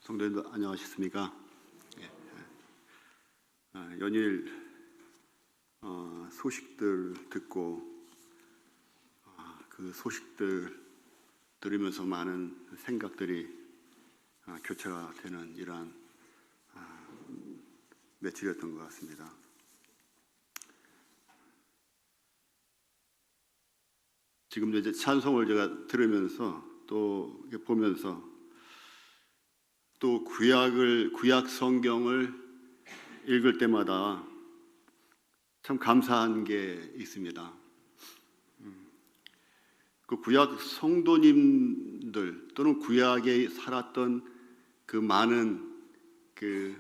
성도님들 안녕하셨습니까? 연일 소식들 듣고 그 소식들 들으면서 많은 생각들이 교체가 되는 이러한 며칠이었던 것 같습니다. 지금도 이제 찬송을 제가 들으면서 또 보면서 또 구약 성경을 읽을 때마다 참 감사한 게 있습니다. 그 구약 성도님들 또는 구약에 살았던 그 많은 그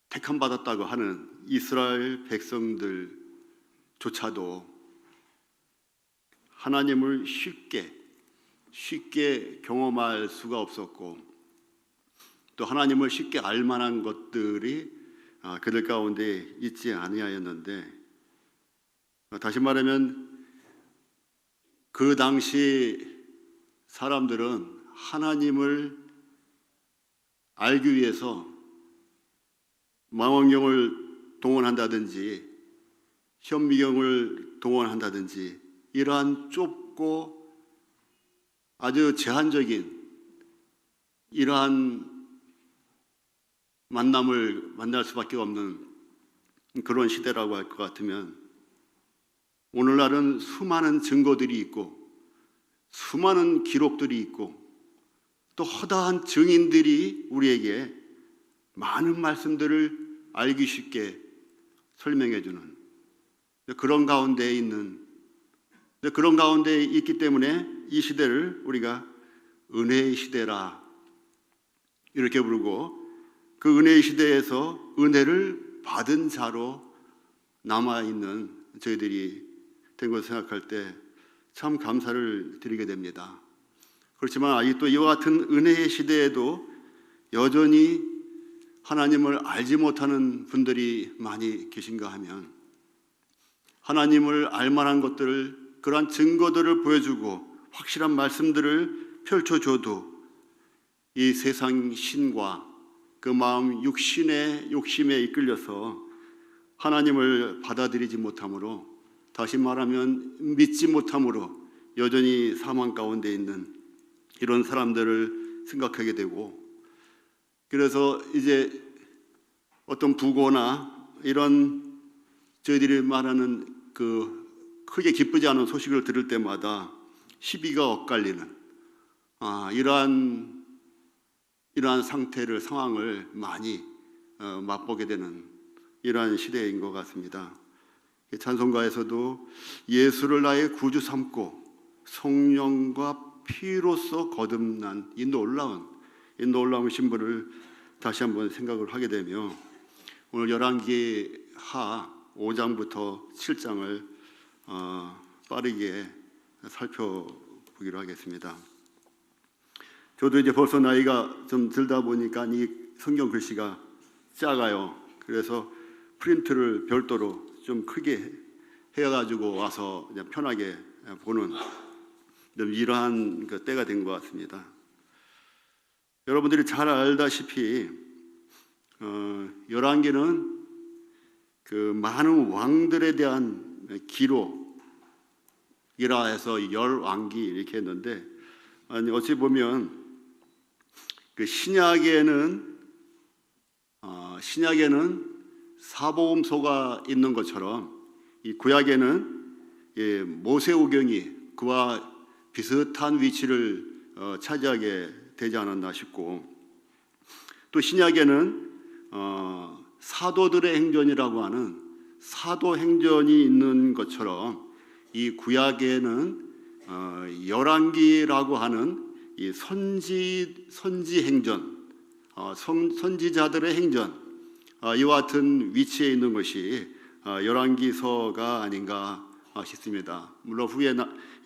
택함 받았다고 하는 이스라엘 백성들조차도 하나님을 쉽게 경험할 수가 없었고, 또 하나님을 쉽게 알 만한 것들이 그들 가운데 있지 아니하였는데, 다시 말하면 그 당시 사람들은 하나님을 알기 위해서 망원경을 동원한다든지 현미경을 동원한다든지 이러한 좁고 아주 제한적인 이러한 만남을 만날 수밖에 없는 그런 시대라고 할 것 같으면, 오늘날은 수많은 증거들이 있고 수많은 기록들이 있고 또 허다한 증인들이 우리에게 많은 말씀들을 알기 쉽게 설명해 주는 그런 가운데 있기 때문에 이 시대를 우리가 은혜의 시대라 이렇게 부르고, 그 은혜의 시대에서 은혜를 받은 자로 남아있는 저희들이 된 것을 생각할 때 참 감사를 드리게 됩니다. 그렇지만 아직도 이와 같은 은혜의 시대에도 여전히 하나님을 알지 못하는 분들이 많이 계신가 하면, 하나님을 알만한 것들을, 그러한 증거들을 보여주고 확실한 말씀들을 펼쳐줘도 이 세상 신과 그 마음 육신의 욕심에 이끌려서 하나님을 받아들이지 못함으로, 다시 말하면 믿지 못함으로 여전히 사망 가운데 있는 이런 사람들을 생각하게 되고, 그래서 이제 어떤 부고나 이런 저희들이 말하는 그 크게 기쁘지 않은 소식을 들을 때마다 시비가 엇갈리는 이러한 상황을 많이 맛보게 되는 이러한 시대인 것 같습니다. 찬송가에서도 예수를 나의 구주 삼고 성령과 피로써 거듭난 이 놀라운 신분을 다시 한번 생각을 하게 되며, 오늘 열왕기하 5장부터 7장을 빠르게 살펴보기로 하겠습니다. 저도 이제 벌써 나이가 좀 들다 보니까 이 성경 글씨가 작아요. 그래서 프린트를 별도로 좀 크게 해가지고 와서 그냥 편하게 보는 이러한 때가 된 것 같습니다. 여러분들이 잘 알다시피 열왕기는 그 많은 왕들에 대한 기록이라 해서 열왕기 이렇게 했는데, 어찌 보면 그 신약에는 사복음서가 있는 것처럼 이 구약에는 모세오경이 그와 비슷한 위치를 차지하게 되지 않았나 싶고, 또 신약에는 사도들의 행전이라고 하는 사도행전이 있는 것처럼 이 구약에는 열왕기라고 하는 이 선지행전, 선지자들의 행전, 이와 같은 위치에 있는 것이 열왕기서가 아닌가 싶습니다. 물론 후에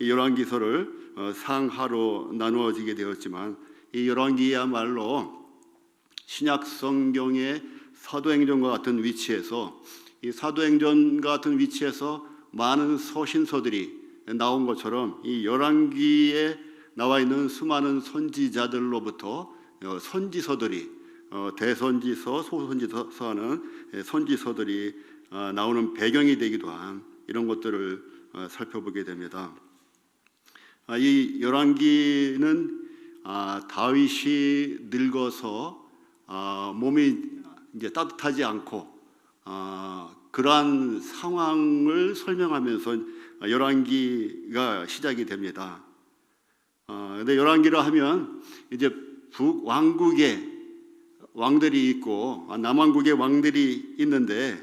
열왕기서를 상하로 나누어지게 되었지만, 이 열왕기야말로 신약 성경의 사도행전과 같은 위치에서, 이 사도행전과 같은 위치에서 많은 서신서들이 나온 것처럼 이 열왕기에 나와 있는 수많은 선지자들로부터 선지서들이 대선지서, 소선지서 하는 선지서들이 나오는 배경이 되기도 한 이런 것들을 살펴보게 됩니다. 이 열왕기는 다윗이 늙어서 몸이 이제 따뜻하지 않고 그러한 상황을 설명하면서 열왕기가 시작이 됩니다. 근데 열왕기라 하면 이제 북왕국에 왕들이 있고 남왕국에 왕들이 있는데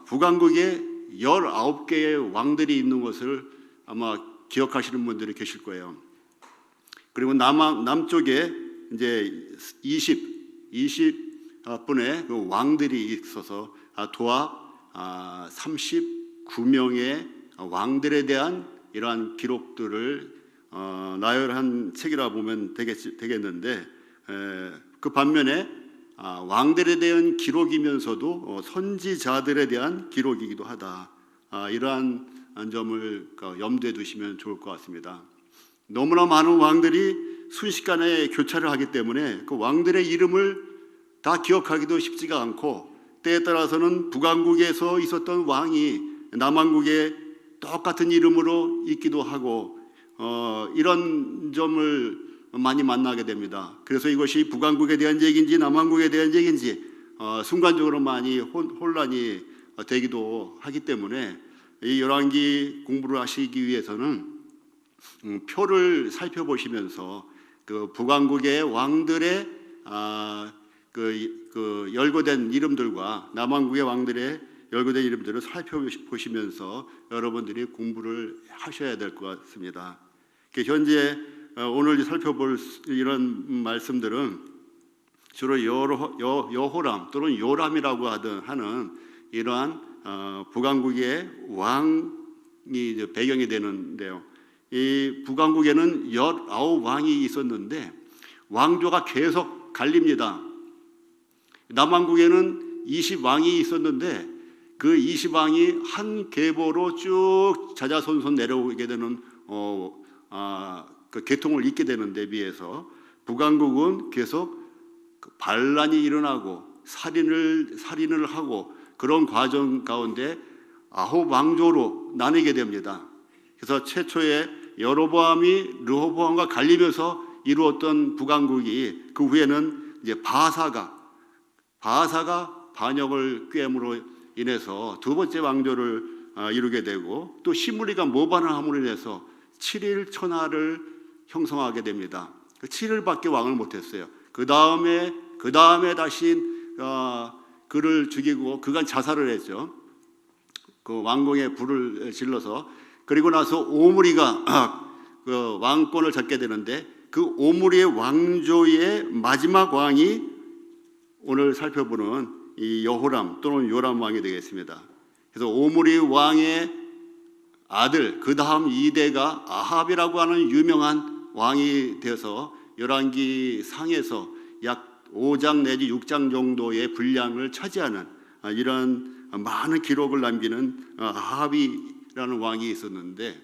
북왕국에 19개의 왕들이 있는 것을 아마 기억하시는 분들이 계실 거예요. 그리고 남쪽에 이제 20분의 그 왕들이 있어서 도합 39명의 왕들에 대한 이러한 기록들을 나열한 책이라 보면 되겠는데 그 반면에 왕들에 대한 기록이면서도 선지자들에 대한 기록이기도 하다. 이러한 점을 염두에 두시면 좋을 것 같습니다. 너무나 많은 왕들이 순식간에 교차를 하기 때문에 그 왕들의 이름을 다 기억하기도 쉽지가 않고 때에 따라서는 북왕국에서 있었던 왕이 남왕국에 똑같은 이름으로 있기도 하고 이런 점을 많이 만나게 됩니다. 그래서 이것이 북왕국에 대한 얘기인지 남왕국에 대한 얘기인지 순간적으로 많이 혼란이 되기도 하기 때문에 이 열왕기 공부를 하시기 위해서는 표를 살펴보시면서 그 북왕국의 왕들의 그 열거된 이름들과 남왕국의 왕들의 열거된 이름들을 살펴보시면서 여러분들이 공부를 하셔야 될 것 같습니다. 현재 오늘 살펴볼 이런 말씀들은 주로 여호람 또는 요람이라고 하는 이러한 북왕국의 왕이 배경이 되는데요. 이 북왕국에는 19왕이 있었는데 왕조가 계속 갈립니다. 남왕국에는 20왕이 있었는데 그 20왕이 한 계보로 쭉 자자손손 내려오게 되는 그 계통을 잇게 되는 데 비해서 북왕국은 계속 반란이 일어나고 살인을 하고 그런 과정 가운데 9왕조로 나뉘게 됩니다. 그래서 최초에 여로보암이 르호보암과 갈리면서 이루었던 북왕국이 그 후에는 이제 바하사가 반역을 꾀함으로 인해서 두 번째 왕조를 이루게 되고 또 시므리가 모반을 함으로 인해서 7일 천하를 형성하게 됩니다. 7일밖에 왕을 못했어요. 그 다음에 다시 그를 죽이고 그간 자살을 했죠. 그 왕궁에 불을 질러서 그리고 나서 오므리가 그 왕권을 잡게 되는데 그 오므리의 왕조의 마지막 왕이 오늘 살펴보는 이 여호람 또는 요람 왕이 되겠습니다. 그래서 오므리 왕의 아들 그 다음 2대가 아합이라고 하는 유명한 왕이 되어서 열왕기 상에서 약 5장 내지 6장 정도의 분량을 차지하는 이런 많은 기록을 남기는 아합이라는 왕이 있었는데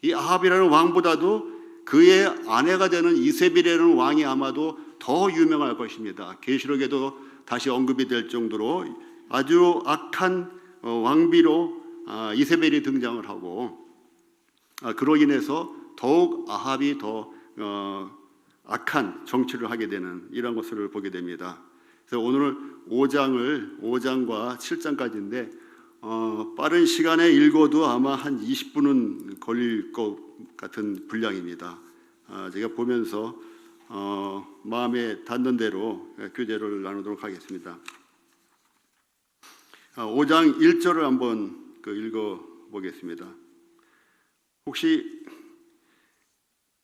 이 아합이라는 왕보다도 그의 아내가 되는 이세벨이라는 왕이 아마도 더 유명할 것입니다. 계시록에도 다시 언급이 될 정도로 아주 악한 왕비로 이세벨이 등장을 하고 그로 인해서 더욱 아합이 더 악한 정치를 하게 되는 이런 것을 보게 됩니다. 그래서 오늘 5장과 7장까지인데 빠른 시간에 읽어도 아마 한 20분은 걸릴 것 같은 분량입니다. 제가 보면서 마음에 닿는 대로 교재를 나누도록 하겠습니다. 5장 1절을 한번 읽어보겠습니다. 혹시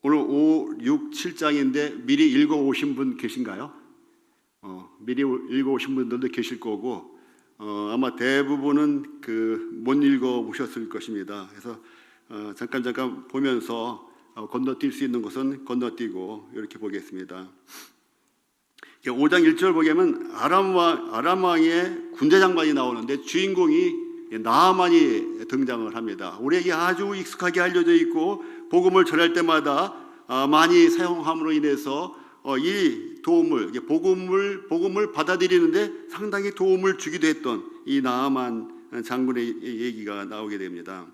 오늘 5, 6, 7장인데 미리 읽어오신 분 계신가요? 미리 읽어오신 분들도 계실 거고 아마 대부분은 못 읽어보셨을 것입니다. 그래서 잠깐 보면서 건너뛸 수 있는 것은 건너뛰고 이렇게 보겠습니다. 5장 1절 보면 아람 왕의 군대 장관이 나오는데 주인공이 나아만이 등장을 합니다. 우리에게 아주 익숙하게 알려져 있고 복음을 전할 때마다 많이 사용함으로 인해서 이 도움을, 복음을 받아들이는데 상당히 도움을 주기도 했던 이 나아만 장군의 얘기가 나오게 됩니다.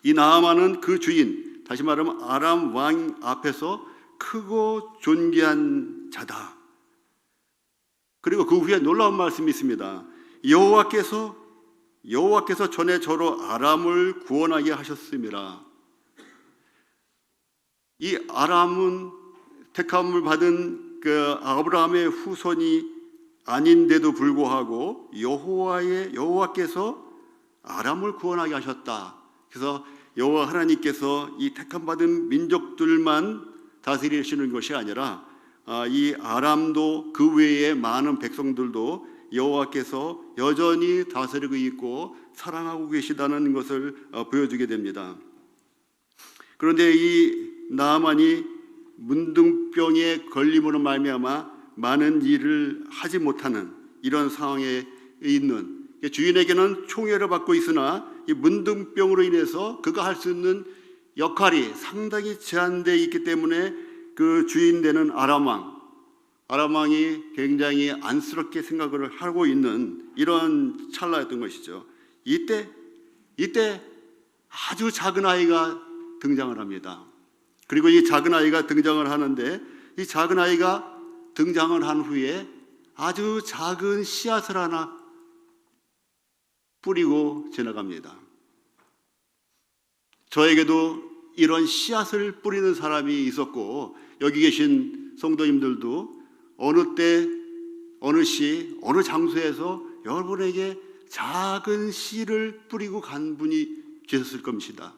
이 나아만은 그 주인, 다시 말하면 아람 왕 앞에서 크고 존귀한 자다. 그리고 그 후에 놀라운 말씀이 있습니다. 여호와께서 전에 저로 아람을 구원하게 하셨음이라. 이 아람은 택함을 받은 그 아브라함의 후손이 아닌데도 불구하고 여호와께서 아람을 구원하게 하셨다. 그래서 여호와 하나님께서 이 택함 받은 민족들만 다스리시는 것이 아니라 이 아람도 그 외에 많은 백성들도 여호와께서 여전히 다스리고 있고 사랑하고 계시다는 것을 보여주게 됩니다. 그런데 이 나아만이 문둥병에 걸림으로 말미암아 많은 일을 하지 못하는 이런 상황에 있는, 주인에게는 총애를 받고 있으나 이 문둥병으로 인해서 그가 할 수 있는 역할이 상당히 제한되어 있기 때문에 그 주인 되는 아람 왕이 굉장히 안쓰럽게 생각을 하고 있는 이런 찰나였던 것이죠. 이때 아주 작은 아이가 등장을 합니다. 그리고 이 작은 아이가 등장을 하는데, 이 작은 아이가 등장을 한 후에 아주 작은 씨앗을 하나 뿌리고 지나갑니다. 저에게도 이런 씨앗을 뿌리는 사람이 있었고, 여기 계신 성도님들도 어느 때, 어느 시, 어느 장소에서 여러분에게 작은 씨를 뿌리고 간 분이 계셨을 것입니다.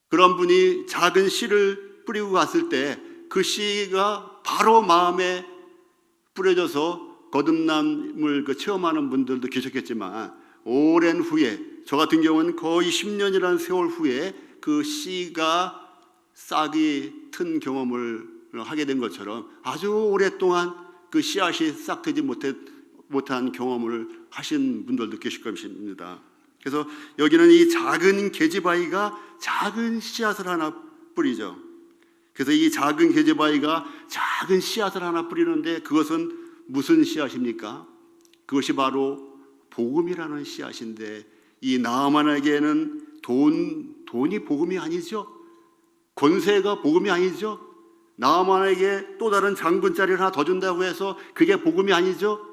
그런 분이 작은 씨를 뿌리고 갔을 때 그 씨가 바로 마음에 뿌려져서 거듭남을 체험하는 분들도 계셨겠지만, 오랜 후에, 저 같은 경우는 거의 10년이라는 세월 후에 그 씨가 싹이 튼 경험을 하게 된 것처럼 아주 오랫동안 그 씨앗이 싹 트지 못한 경험을 하신 분들도 계실 것입니다. 그래서 여기는 이 작은 계집아이가 작은 씨앗을 하나 뿌리죠. 그래서 이 작은 계집아이가 작은 씨앗을 하나 뿌리는데, 그것은 무슨 씨앗입니까? 그것이 바로 복음이라는 씨앗인데, 이 나아만에게는 돈이 복음이 아니죠. 권세가 복음이 아니죠. 나아만에게 또 다른 장군 자리를 하나 더 준다고 해서 그게 복음이 아니죠.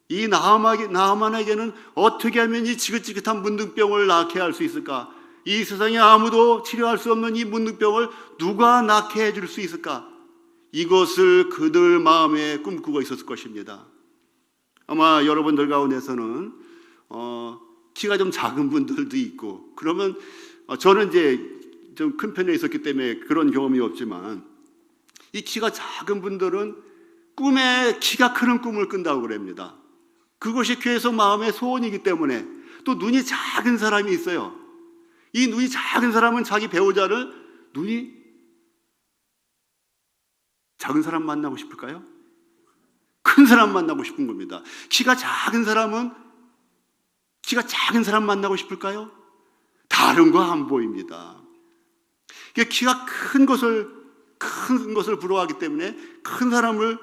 이 나아만에게는 어떻게 하면 이 지긋지긋한 문둥병을 낫게 할 수 있을까? 이 세상에 아무도 치료할 수 없는 이 문둥병을 누가 낫게 해줄 수 있을까? 이것을 그들 마음에 꿈꾸고 있었을 것입니다. 아마 여러분들 가운데서는 키가 좀 작은 분들도 있고, 그러면 저는 이제 좀 큰 편에 있었기 때문에 그런 경험이 없지만, 이 키가 작은 분들은 꿈에 키가 크는 꿈을 꾼다고 그럽니다. 그것이 계속 마음의 소원이기 때문에. 또 눈이 작은 사람이 있어요. 이 눈이 작은 사람은 자기 배우자를 눈이 작은 사람 만나고 싶을까요? 큰 사람 만나고 싶은 겁니다. 키가 작은 사람은 키가 작은 사람 만나고 싶을까요? 다른 거 안 보입니다. 키가 큰 것을 부러워하기 때문에 큰 사람을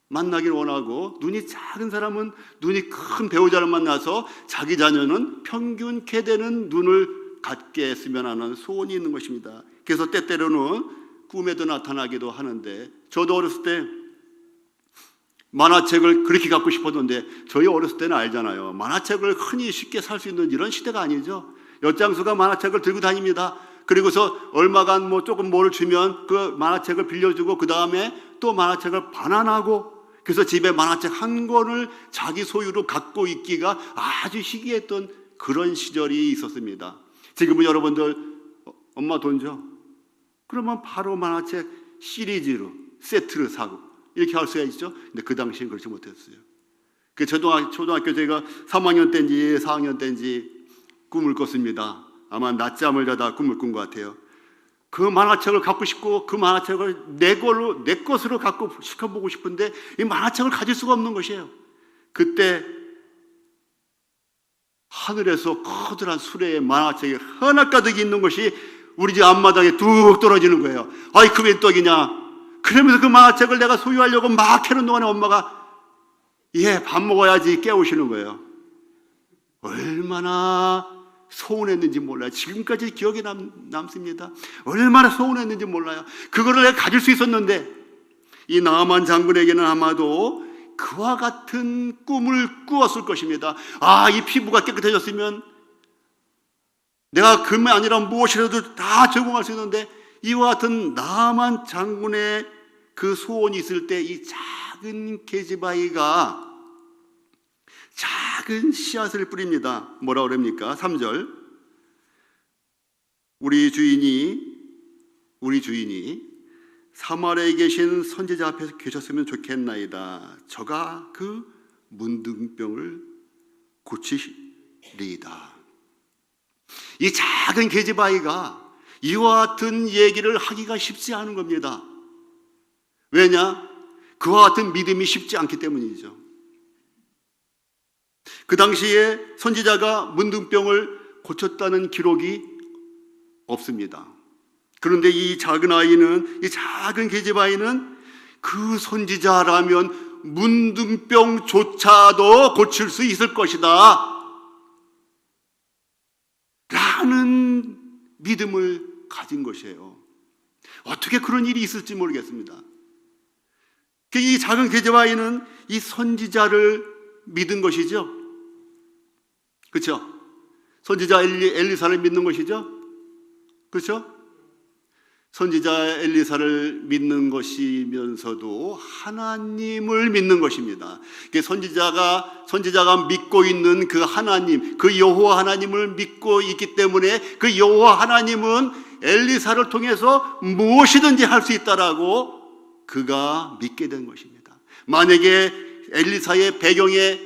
만나길 원하고, 눈이 작은 사람은 눈이 큰 배우자를 만나서 자기 자녀는 평균케 되는 눈을 갖게 했으면 하는 소원이 있는 것입니다. 그래서 때때로는 꿈에도 나타나기도 하는데, 저도 어렸을 때 만화책을 그렇게 갖고 싶었는데, 저희 어렸을 때는 알잖아요. 만화책을 흔히 쉽게 살 수 있는 이런 시대가 아니죠. 엿장수가 만화책을 들고 다닙니다. 그리고서 얼마간 조금 뭐를 주면 그 만화책을 빌려주고, 그 다음에 또 만화책을 반환하고, 그래서 집에 만화책 한 권을 자기 소유로 갖고 있기가 아주 희귀했던 그런 시절이 있었습니다. 지금은 여러분들 엄마 돈 줘? 그러면 바로 만화책 시리즈로 세트를 사고 이렇게 할 수가 있죠. 근데 그 당시엔 그렇지 못했어요. 그 초등학교 제가 3학년 때인지 4학년 때인지 꿈을 꿨습니다. 아마 낮잠을 자다 꿈을 꾼 것 같아요. 그 만화책을 갖고 싶고, 그 만화책을 내 것으로 갖고 시켜보고 싶은데 이 만화책을 가질 수가 없는 것이에요. 그때 하늘에서 커다란 수레에 만화책이 하나가득 있는 것이 우리 집 앞마당에 뚝 떨어지는 거예요. 아이, 그게 떡이냐? 그러면서 그 만화책을 내가 소유하려고 막 해는 동안에 엄마가 밥 먹어야지 깨우시는 거예요. 얼마나 서운했는지 몰라요. 지금까지 기억에 남습니다. 얼마나 서운했는지 몰라요. 그거를 내가 가질 수 있었는데 이 나아만 장군에게는 아마도 그와 같은 꿈을 꾸었을 것입니다. 이 피부가 깨끗해졌으면 내가 금이 아니라 무엇이라도 다 제공할 수 있는데, 이와 같은 나아만 장군의 그 소원이 있을 때 이 작은 계집아이가 작은 씨앗을 뿌립니다. 뭐라 그럽니까? 3절. 우리 주인이 사마리아에 계신 선지자 앞에서 계셨으면 좋겠나이다. 저가 그 문둥병을 고치리이다. 이 작은 계집아이가 이와 같은 얘기를 하기가 쉽지 않은 겁니다. 왜냐? 그와 같은 믿음이 쉽지 않기 때문이죠. 그 당시에 선지자가 문둥병을 고쳤다는 기록이 없습니다. 그런데 이 작은 아이는, 이 작은 계집아이는 그 선지자라면 문둥병조차도 고칠 수 있을 것이다 라는 믿음을 가진 것이에요. 어떻게 그런 일이 있을지 모르겠습니다. 이 작은 계집아이는 이 선지자를 믿은 것이죠. 그렇죠? 선지자 엘리사를 믿는 것이죠. 그렇죠? 선지자 엘리사를 믿는 것이면서도 하나님을 믿는 것입니다. 선지자가 믿고 있는 그 하나님, 그 여호와 하나님을 믿고 있기 때문에 그 여호와 하나님은 엘리사를 통해서 무엇이든지 할 수 있다라고 그가 믿게 된 것입니다. 만약에 엘리사의 배경에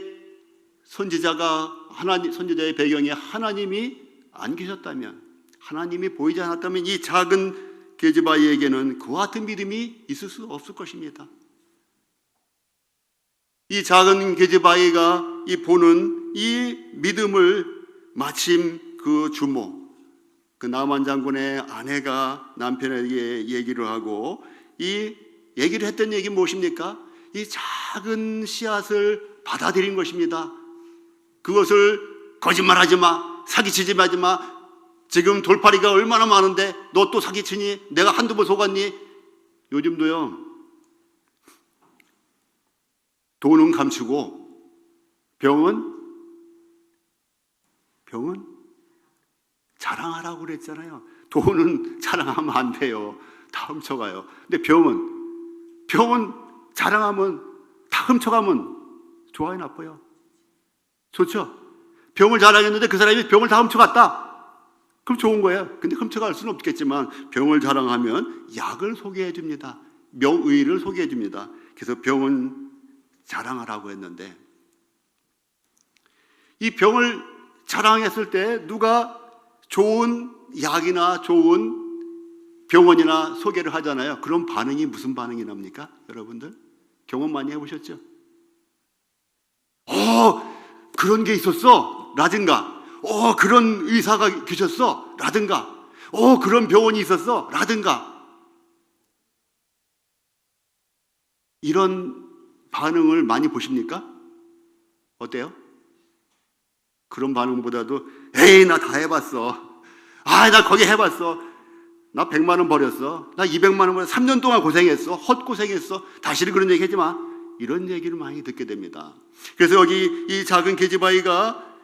선지자의 배경에 하나님이 안 계셨다면, 하나님이 보이지 않았다면 이 작은 계집아이에게는 그와 같은 믿음이 있을 수 없을 것입니다. 이 작은 계집아이가 보는 이 믿음을 마침 그 주모, 그 나만 장군의 아내가 남편에게 얘기를 하고, 이 얘기를 했던 얘기 무엇입니까? 이 작은 씨앗을 받아들인 것입니다. 그것을 거짓말하지 마, 사기치지 마. 지금 돌팔이가 얼마나 많은데 너 또 사기치니? 내가 한두 번 속았니? 요즘도요, 돈은 감추고 병은 자랑하라고 그랬잖아요. 돈은 자랑하면 안 돼요. 다 훔쳐가요. 근데 병은 자랑하면, 다 훔쳐가면 좋아요, 나빠요? 좋죠? 병을 자랑했는데 그 사람이 병을 다 훔쳐갔다. 그럼 좋은 거예요. 근데 훔쳐갈 수는 없겠지만 병을 자랑하면 약을 소개해 줍니다. 명의를 소개해 줍니다. 그래서 병은 자랑하라고 했는데, 이 병을 자랑했을 때 누가 좋은 약이나 좋은 병원이나 소개를 하잖아요. 그런 반응이 무슨 반응이 납니까? 여러분들 경험 많이 해보셨죠? 그런 게 있었어 라든가, 그런 의사가 계셨어 라든가, 그런 병원이 있었어 라든가, 이런 반응을 많이 보십니까? 어때요? 그런 반응보다도 에이 나 다 해봤어, 나 거기 해봤어, 나 100만 원 버렸어, 나 200만 원 버렸어, 3년 동안 고생했어, 헛고생했어, 다시는 그런 얘기 하지 마, 이런 얘기를 많이 듣게 됩니다. 그래서 여기 이 작은 계집아이가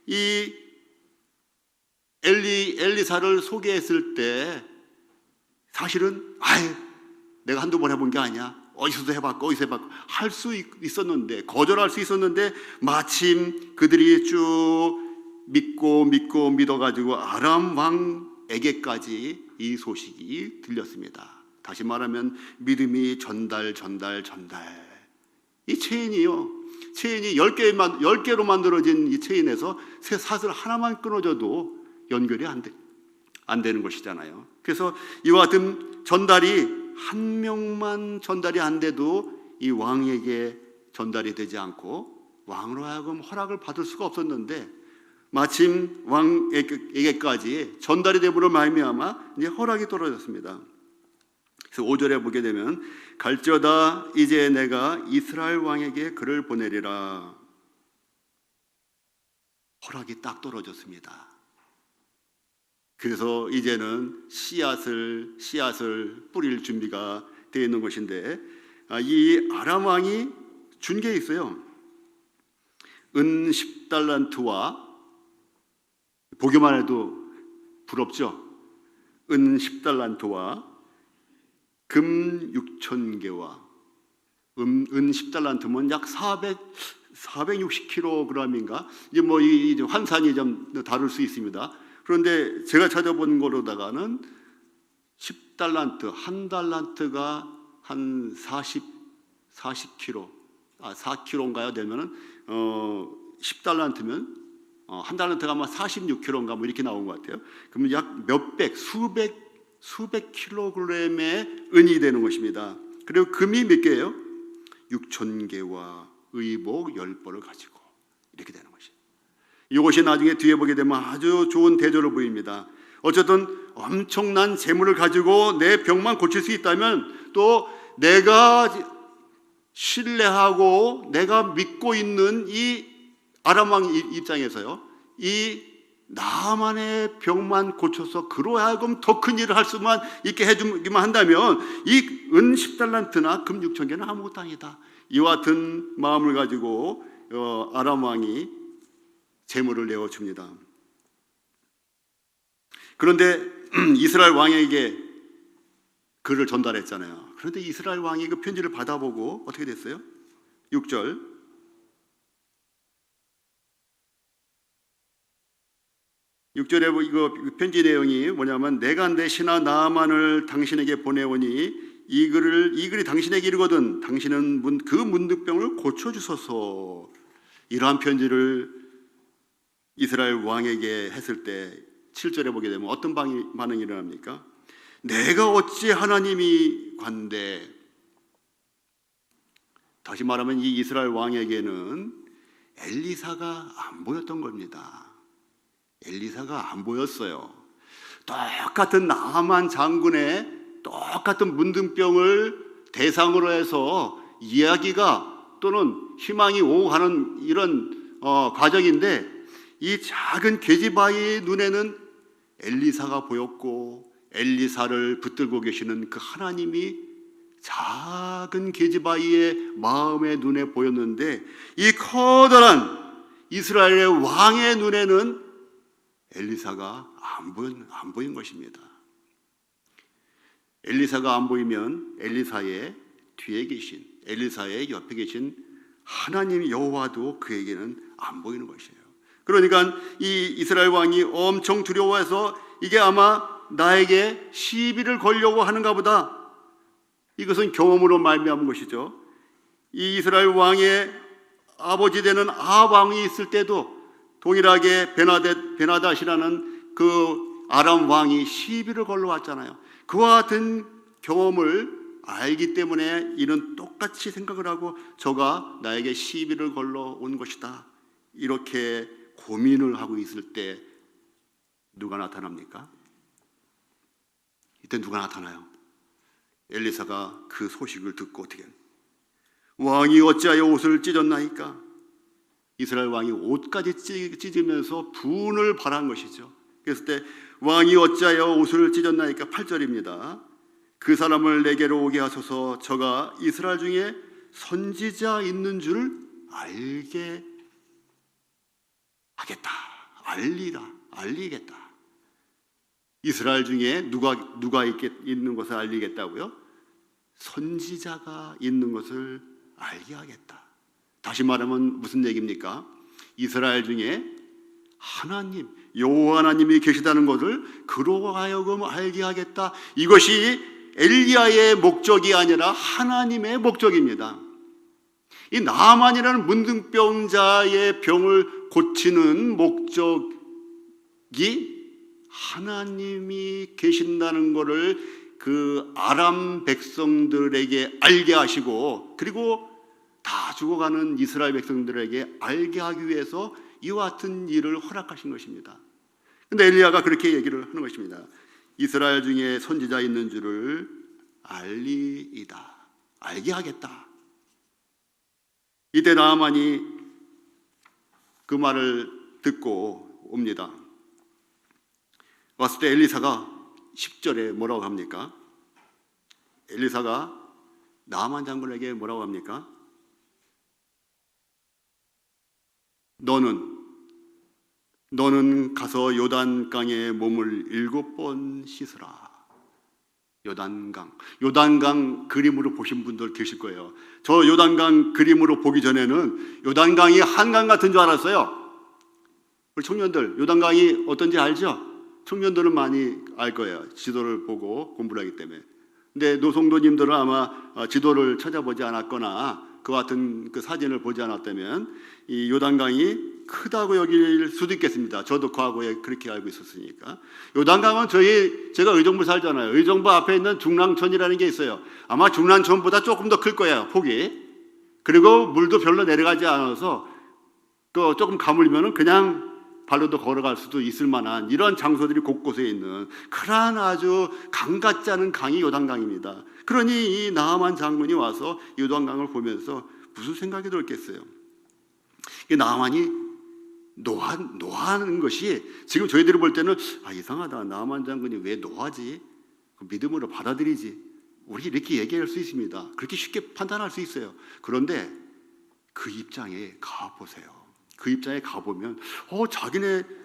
이 엘리사를 소개했을 때 사실은 내가 한두 번 해본 게 아니야, 어디서도 해봤고 할 수 있었는데, 거절할 수 있었는데, 마침 그들이 쭉 믿어가지고 아람 왕에게까지 이 소식이 들렸습니다. 다시 말하면 믿음이 전달. 이 체인이 10개로 만들어진 이 체인에서 새 사슬 하나만 끊어져도 연결이 안 되는 것이잖아요. 그래서 이와 같은 전달이 한 명만 전달이 안 돼도 이 왕에게 전달이 되지 않고 왕으로 하여금 허락을 받을 수가 없었는데, 마침 왕에게까지 전달이 되므로 말미암아 이제 허락이 떨어졌습니다. 그래서 5절에 보게 되면 갈지어다 이제 내가 이스라엘 왕에게 글을 보내리라. 허락이 딱 떨어졌습니다. 그래서 이제는 씨앗을 뿌릴 준비가 되어 있는 것인데, 이 아람 왕이 준 게 있어요. 은 10달란트와, 보기만 해도 부럽죠. 은 10달란트와 금 6,000개와, 은 10달란트면 약 460kg인가? 이제 뭐 이 환산이 좀 다를 수 있습니다. 그런데 제가 찾아본 거로다가는 10달란트, 한 달란트가 한 40kg, 4kg인가요? 되면은 10달란트면 한 달란트가 아마 46kg인가 뭐 이렇게 나온 것 같아요. 그러면 약 수백 킬로그램의 은이 되는 것입니다. 그리고 금이 몇 개예요? 6,000개와 의복 10벌을 가지고 이렇게 되는 것이에요. 이것이 나중에 뒤에 보게 되면 아주 좋은 대조로 보입니다. 어쨌든 엄청난 재물을 가지고 내 병만 고칠 수 있다면, 또 내가 신뢰하고 내가 믿고 있는 이 아람 왕 입장에서요, 이 나만의 병만 고쳐서 그로 하여금 더 큰 일을 할 수만 있게 해주기만 한다면 이 은 10달란트나 금 6,000개는 아무것도 아니다. 이와 같은 마음을 가지고 아람 왕이 재물을 내어줍니다. 그런데 이스라엘 왕에게 글을 전달했잖아요. 그런데 이스라엘 왕이 그 편지를 받아보고 어떻게 됐어요? 6절, 6절에 이거 편지 내용이 뭐냐면, 내가 내 신하 나아만을 당신에게 보내오니 이 글이 당신에게 이르거든 당신은 그 문득병을 고쳐주소서. 이러한 편지를 이스라엘 왕에게 했을 때 7절에 보게 되면 어떤 반응이 일어납니까? 내가 어찌 하나님이 관대. 다시 말하면 이 이스라엘 왕에게는 엘리사가 안 보였던 겁니다. 엘리사가 안 보였어요. 똑같은 나아만 장군의 똑같은 문둥병을 대상으로 해서 이야기가 또는 희망이 오가는 이런 과정인데, 이 작은 계집아이의 눈에는 엘리사가 보였고, 엘리사를 붙들고 계시는 그 하나님이 작은 계집아이의 마음의 눈에 보였는데, 이 커다란 이스라엘의 왕의 눈에는 엘리사가 안 보인 것입니다. 엘리사가 안 보이면 엘리사의 뒤에 계신, 엘리사의 옆에 계신 하나님 여호와도 그에게는 안 보이는 것이에요. 그러니까 이 이스라엘 왕이 엄청 두려워해서 이게 아마 나에게 시비를 걸려고 하는가 보다. 이것은 경험으로 말미암은 것이죠. 이 이스라엘 왕의 아버지 되는 아왕이 있을 때도 동일하게 베나닷이라는 그 아람 왕이 시비를 걸러왔잖아요. 그와 같은 경험을 알기 때문에 이는 똑같이 생각을 하고 저가 나에게 시비를 걸러온 것이다, 이렇게 고민을 하고 있을 때 누가 나타납니까? 이때 누가 나타나요? 엘리사가 그 소식을 듣고 어떻게 합니까? 왕이 어찌하여 옷을 찢었나이까? 이스라엘 왕이 옷까지 찢으면서 분을 발한 것이죠. 그랬을 때 왕이 어찌하여 옷을 찢었나이까? 8절입니다. 그 사람을 내게로 오게 하소서. 저가 이스라엘 중에 선지자 있는 줄 알게 하겠다. 알리겠다. 이스라엘 중에 누가 있는 것을 알리겠다고요? 선지자가 있는 것을 알게 하겠다. 다시 말하면 무슨 얘기입니까? 이스라엘 중에 하나님, 여호와 하나님이 계시다는 것을 그로 하여금 알게 하겠다. 이것이 엘리야의 목적이 아니라 하나님의 목적입니다. 이 나아만이라는 문둥병자의 병을 고치는 목적이 하나님이 계신다는 것을 그 아람 백성들에게 알게 하시고, 그리고 다 죽어가는 이스라엘 백성들에게 알게 하기 위해서 이와 같은 일을 허락하신 것입니다. 그런데 엘리야가 그렇게 얘기를 하는 것입니다. 이스라엘 중에 선지자 있는 줄을 알리이다. 알게 하겠다. 이때 나아만이 그 말을 듣고 옵니다. 왔을 때 엘리사가 10절에 뭐라고 합니까? 엘리사가 나아만 장군에게 뭐라고 합니까? 너는 가서 요단강에 몸을 7번 씻으라. 요단강 그림으로 보신 분들 계실 거예요. 저 요단강 그림으로 보기 전에는 요단강이 한강 같은 줄 알았어요. 우리 청년들 요단강이 어떤지 알죠? 청년들은 많이 알 거예요. 지도를 보고 공부를 하기 때문에. 근데 노송도님들은 아마 지도를 찾아보지 않았거나 그 같은 그 사진을 보지 않았다면 이 요단강이 크다고 여길 수도 있겠습니다. 저도 과거에 그렇게 알고 있었으니까. 요단강은 제가 의정부 살잖아요. 의정부 앞에 있는 중랑천이라는 게 있어요. 아마 중랑천보다 조금 더 클 거예요, 폭이. 그리고 물도 별로 내려가지 않아서 그 조금 가물면은 그냥 발로도 걸어갈 수도 있을 만한 이런 장소들이 곳곳에 있는 그런 아주 강 같지 않은 강이 요단강입니다. 그러니 이 나아만 장군이 와서 요단강을 보면서 무슨 생각이 들었겠어요? 이 나아만이 노하는 것이 지금 저희들이 볼 때는 이상하다. 나아만 장군이 왜 노하지? 믿음으로 받아들이지. 우리 이렇게 얘기할 수 있습니다. 그렇게 쉽게 판단할 수 있어요. 그런데 그 입장에 가보세요. 그 입장에 가보면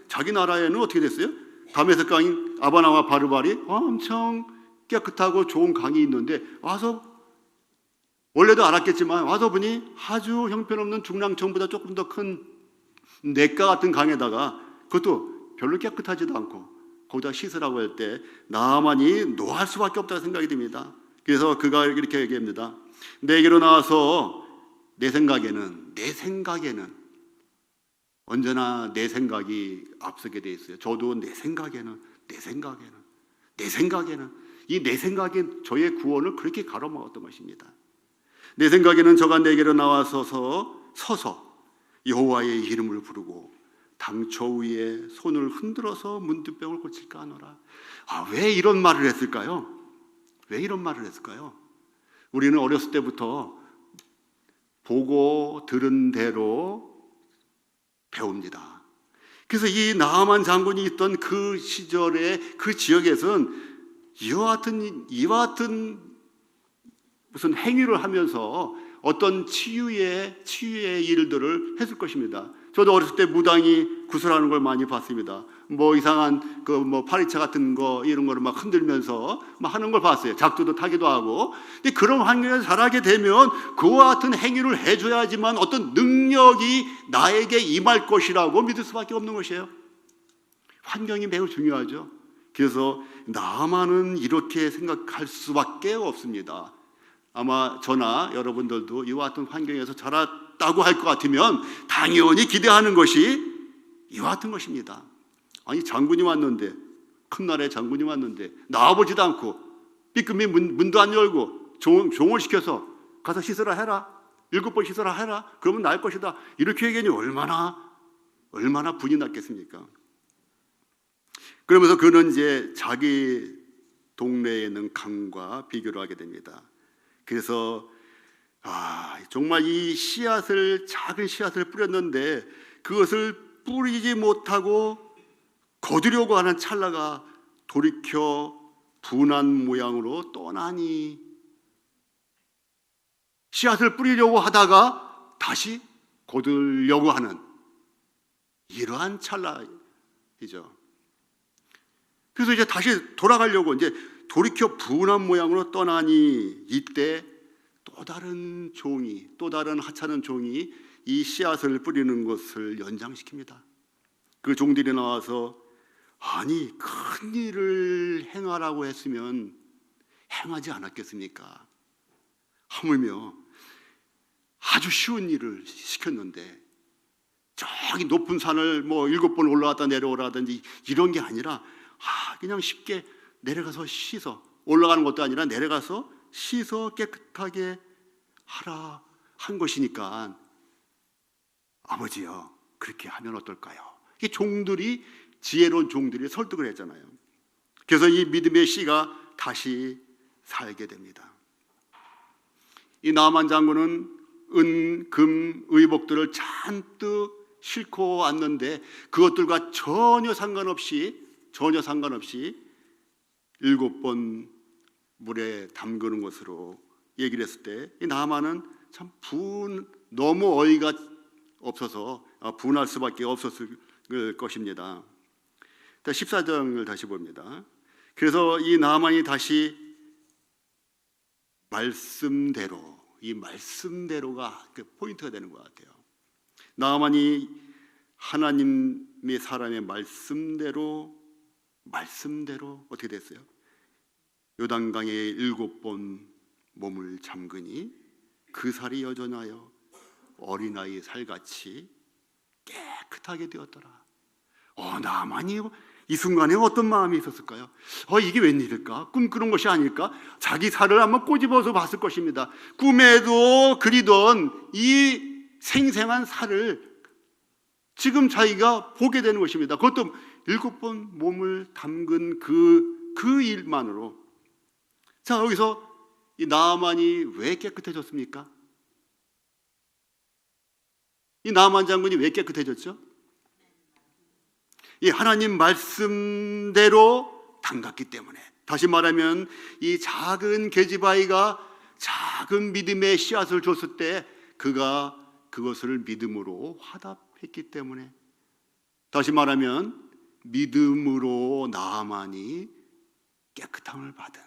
자기 나라에는 어떻게 됐어요? 다메섹 강인 아바나와 바르발이 엄청 깨끗하고 좋은 강이 있는데 와서 원래도 알았겠지만 와서 보니 아주 형편없는 중랑천보다 조금 더 큰 냇가 같은 강에다가 그것도 별로 깨끗하지도 않고 거기다 씻으라고 할 때 나아만이 노할 수밖에 없다는 생각이 듭니다. 그래서 그가 이렇게 얘기합니다. 내게로 나와서 내 생각에는 언제나 내 생각이 앞서게 돼 있어요. 저도 내 생각에는 이 내 생각에 저의 구원을 그렇게 가로막았던 것입니다. 내 생각에는 저가 내게로 나와서 서서 여호와의 이름을 부르고 당초 위에 손을 흔들어서 문둥병을 고칠까 하노라. 왜 이런 말을 했을까요? 우리는 어렸을 때부터 보고 들은 대로 배웁니다. 그래서 이 나아만 장군이 있던 그 시절에 그 지역에서는 이와 같은 무슨 행위를 하면서 어떤 치유의 일들을 했을 것입니다. 저도 어렸을 때 무당이 구슬하는 걸 많이 봤습니다. 이상한 파리채 같은 거 이런 거를 막 흔들면서 하는 걸 봤어요. 작두도 타기도 하고. 근데 그런 환경에서 자라게 되면 그와 같은 행위를 해줘야지만 어떤 능력이 나에게 임할 것이라고 믿을 수밖에 없는 것이에요. 환경이 매우 중요하죠. 그래서 나아만은 이렇게 생각할 수밖에 없습니다. 아마 저나 여러분들도 이와 같은 환경에서 자랐다고 할 것 같으면 당연히 기대하는 것이 이와 같은 것입니다. 장군이 왔는데, 큰 나라의 장군이 왔는데 나와보지도 않고 삐끔히 문도 안 열고 종을 시켜서 가서 씻으라 해라, 7번 씻으라 해라, 그러면 나을 것이다, 이렇게 얘기하니 얼마나 분이 났겠습니까? 그러면서 그는 이제 자기 동네에 있는 강과 비교를 하게 됩니다. 그래서 정말 이 작은 씨앗을 뿌렸는데 그것을 뿌리지 못하고 거두려고 하는 찰나가 돌이켜 분한 모양으로 떠나니, 씨앗을 뿌리려고 하다가 다시 거두려고 하는 이러한 찰나이죠. 그래서 이제 다시 돌아가려고 이제 돌이켜 분한 모양으로 떠나니, 이때 또 다른 하찮은 종이 이 씨앗을 뿌리는 것을 연장시킵니다. 그 종들이 나와서 큰 일을 행하라고 했으면 행하지 않았겠습니까? 하물며 아주 쉬운 일을 시켰는데 저기 높은 산을 7번 올라갔다 내려오라든지 이런 게 아니라 그냥 쉽게 내려가서 씻어, 올라가는 것도 아니라 내려가서 씻어 깨끗하게 하라 한 것이니까, 아버지요, 그렇게 하면 어떨까요? 이 지혜로운 종들이 설득을 했잖아요. 그래서 이 믿음의 씨가 다시 살게 됩니다. 이 나만 장군은 은, 금, 의복들을 잔뜩 싣고 왔는데 그것들과 전혀 상관없이 7번 물에 담그는 것으로 얘기를 했을 때 이 나만은 참 너무 어이가 없어서 분할 수밖에 없었을 것입니다. 14장을 다시 봅니다. 그래서 이 나만이 다시 이 말씀대로가 포인트가 되는 것 같아요. 나만이 하나님의 사람의 말씀대로 어떻게 됐어요? 요단강에 7번 몸을 잠그니 그 살이 여전하여 어린아이 살같이 깨끗하게 되었더라. 나만이 이 순간에 어떤 마음이 있었을까요? 이게 웬일일까? 꿈 꾸는 것이 아닐까? 자기 살을 한번 꼬집어서 봤을 것입니다. 꿈에도 그리던 이 생생한 살을 지금 자기가 보게 되는 것입니다. 그것도 7번 몸을 담근 그 일만으로. 자, 여기서 이 나만이 왜 깨끗해졌습니까? 이 나만 장군이 왜 깨끗해졌죠? 이 하나님 말씀대로 담갔기 때문에. 다시 말하면 이 작은 계집아이가 작은 믿음의 씨앗을 줬을 때 그가 그것을 믿음으로 화답했기 때문에. 다시 말하면 믿음으로 나만이 깨끗함을 받은,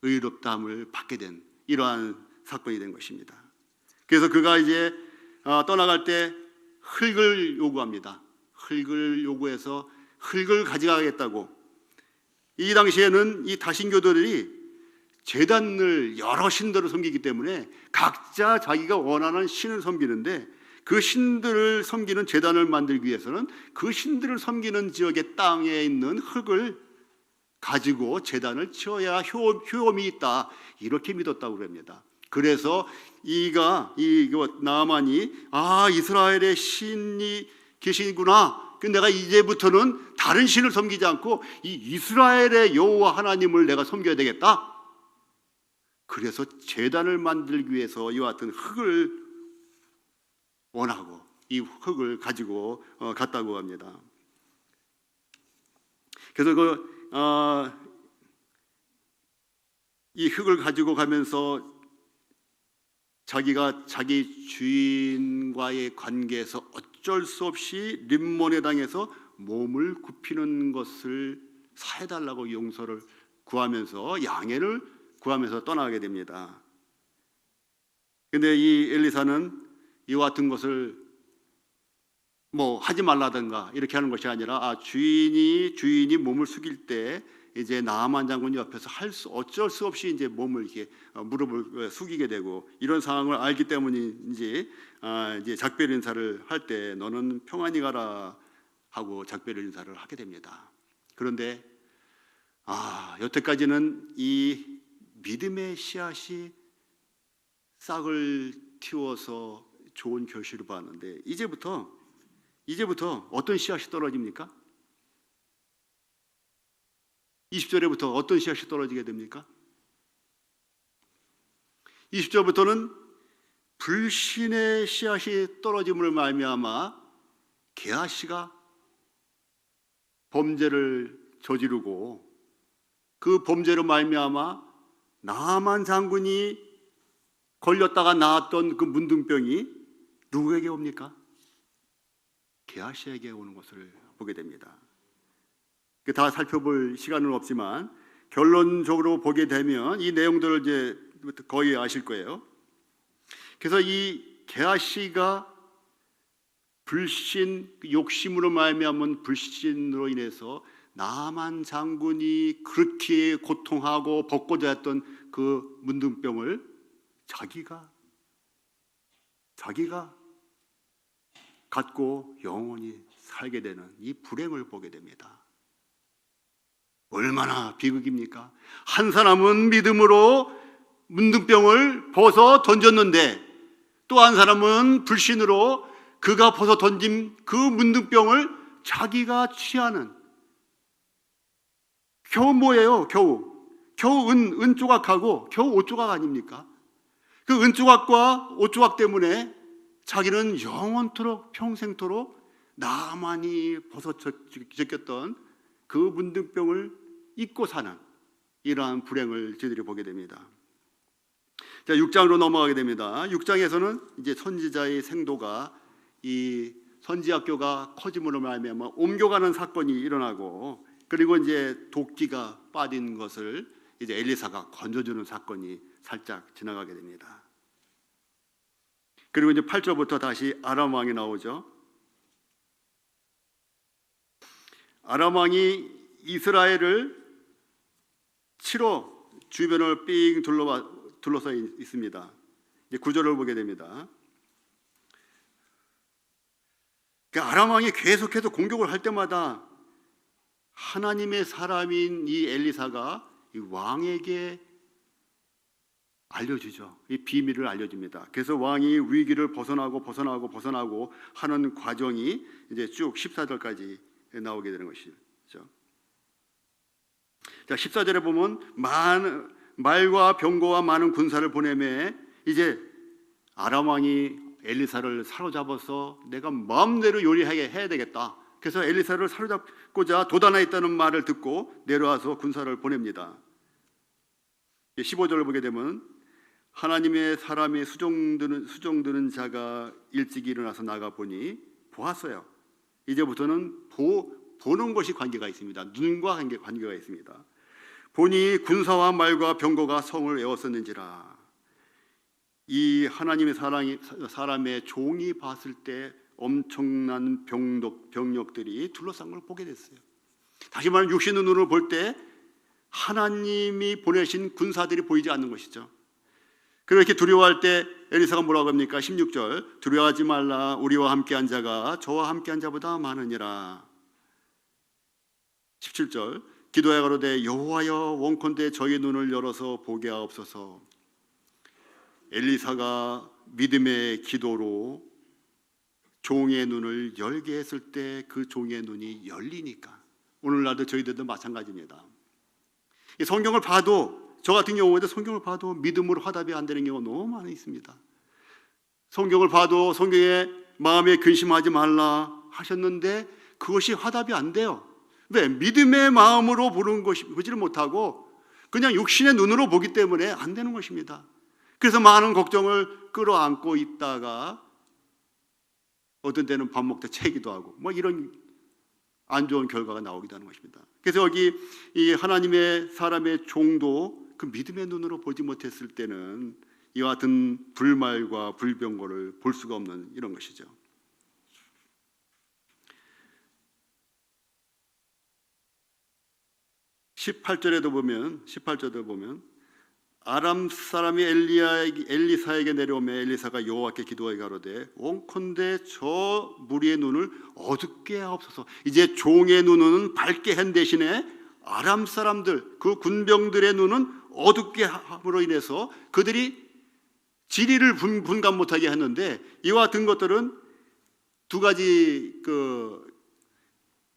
의롭다함을 받게 된 이러한 사건이 된 것입니다. 그래서 그가 이제 떠나갈 때 흙을 요구합니다. 흙을 요구해서 흙을 가져가겠다고. 이 당시에는 이 다신교도들이 제단을 여러 신들을 섬기기 때문에 각자 자기가 원하는 신을 섬기는데 그 신들을 섬기는 제단을 만들기 위해서는 그 신들을 섬기는 지역의 땅에 있는 흙을 가지고 제단을 지어야 효험이 있다, 이렇게 믿었다고 합니다. 그래서 이 나만이 이스라엘의 신이 계시구나. 내가 이제부터는 다른 신을 섬기지 않고 이 이스라엘의 여호와 하나님을 내가 섬겨야 되겠다. 그래서 제단을 만들기 위해서 이와 같은 흙을 원하고 이 흙을 가지고 갔다고 합니다. 그래서 이 흙을 가지고 가면서 자기가 자기 주인과의 관계에서 어쩔 수 없이 림몬에 당해서 몸을 굽히는 것을 사해달라고 용서를 구하면서 양해를 구하면서 떠나게 됩니다. 그런데 이 엘리사는 이와 같은 것을 하지 말라든가 이렇게 하는 것이 아니라 주인이 몸을 숙일 때 이제 나아만 장군이 옆에서 어쩔 수 없이 이제 몸을 이렇게 무릎을 숙이게 되고 이런 상황을 알기 때문인지 이제 작별 인사를 할 때 너는 평안히 가라 하고 작별 인사를 하게 됩니다. 그런데 여태까지는 이 믿음의 씨앗이 싹을 틔워서 좋은 결실을 봤는데 이제부터 어떤 씨앗이 떨어집니까? 20절에부터 어떤 씨앗이 떨어지게 됩니까? 20절부터는 불신의 씨앗이 떨어짐을 말미암아 게하시가 범죄를 저지르고 그 범죄로 말미암아 나만 장군이 걸렸다가 나았던 그 문둥병이 누구에게 옵니까? 게하시에게 오는 것을 보게 됩니다. 다 살펴볼 시간은 없지만 결론적으로 보게 되면 이 내용들을 이제 거의 아실 거예요. 그래서 이 게하시가 욕심으로 말미암은 불신으로 인해서 나만 장군이 그렇게 고통하고 벗고자 했던 그 문둥병을 자기가 갖고 영원히 살게 되는 이 불행을 보게 됩니다. 얼마나 비극입니까? 한 사람은 믿음으로 문둥병을 벗어 던졌는데 또 한 사람은 불신으로 그가 벗어 던진 그 문둥병을 자기가 취하는. 겨우 뭐예요? 겨우 겨우 은 조각하고 겨우 옷 조각 아닙니까? 그 은 조각과 옷 조각 때문에 자기는 영원토록 평생토록 나만이 벗어졌던 그 문둥병을 잊고 사는 이러한 불행을 저희들이 보게 됩니다. 자, 6장으로 넘어가게 됩니다. 6장에서는 이제 선지자의 생도가 이 선지학교가 커짐으로 말미암아 옮겨가는 사건이 일어나고, 그리고 이제 도끼가 빠진 것을 이제 엘리사가 건져주는 사건이 살짝 지나가게 됩니다. 그리고 이제 8절부터 다시 아람 왕이 나오죠. 아람 왕이 이스라엘을 치러 주변을 삥 둘러서 있습니다. 이제 9절을 보게 됩니다. 아람 왕이 계속해서 공격을 할 때마다 하나님의 사람인 이 엘리사가 이 왕에게 알려주죠. 이 비밀을 알려줍니다. 그래서 왕이 위기를 벗어나고 하는 과정이 이제 쭉 14절까지 나오게 되는 것이죠. 자, 14절에 보면 말과 병거와 많은 군사를 보내매 이제 아람 왕이 엘리사를 사로잡아서 내가 마음대로 요리하게 해야 되겠다. 그래서 엘리사를 사로잡고자 도단에 있다는 말을 듣고 내려와서 군사를 보냅니다. 15절을 보게 되면 하나님의 사람이 수종드는 자가 일찍 일어나서 나가 보니 보았어요. 이제부터는 보는 것이 관계가 있습니다. 눈과 관계가 있습니다. 보니 군사와 말과 병거가 성을 에웠었는지라. 이 하나님의 사람의 종이 봤을 때 엄청난 병력들이 둘러싼 걸 보게 됐어요. 다시 말하면 육신의 눈으로 볼 때 하나님이 보내신 군사들이 보이지 않는 것이죠. 그렇게 두려워할 때 엘리사가 뭐라고 합니까? 16절, 두려워하지 말라. 우리와 함께한 자가 저와 함께한 자보다 많으니라. 17절, 기도하여 가로되 여호와여 원컨대 저희 눈을 열어서 보게 하옵소서. 엘리사가 믿음의 기도로 종의 눈을 열게 했을 때 그 종의 눈이 열리니까 오늘날도 저희들도 마찬가지입니다. 성경을 봐도, 저 같은 경우에도 성경을 봐도 믿음으로 화답이 안 되는 경우가 너무 많이 있습니다. 성경을 봐도 성경에 마음에 근심하지 말라 하셨는데 그것이 화답이 안 돼요. 왜? 믿음의 마음으로 보지를 못하고 그냥 육신의 눈으로 보기 때문에 안 되는 것입니다. 그래서 많은 걱정을 끌어안고 있다가 어떤 때는 밥 먹다 체기도 하고 이런 안 좋은 결과가 나오기도 하는 것입니다. 그래서 여기 이 하나님의 사람의 종도 그 믿음의 눈으로 보지 못했을 때는 이와 같은 불말과 불병거를 볼 수가 없는 이런 것이죠. 18절도 보면 아람 사람이 엘리사에게 내려오매 엘리사가 여호와께 기도하여 가로되 원컨대 저 무리의 눈을 어둡게 하옵소서. 이제 종의 눈은 밝게 한 대신에 아람 사람들 그 군병들의 눈은 어둡게 함으로 인해서 그들이 지리를 분간 못하게 했는데, 이와 같은 것들은 두 가지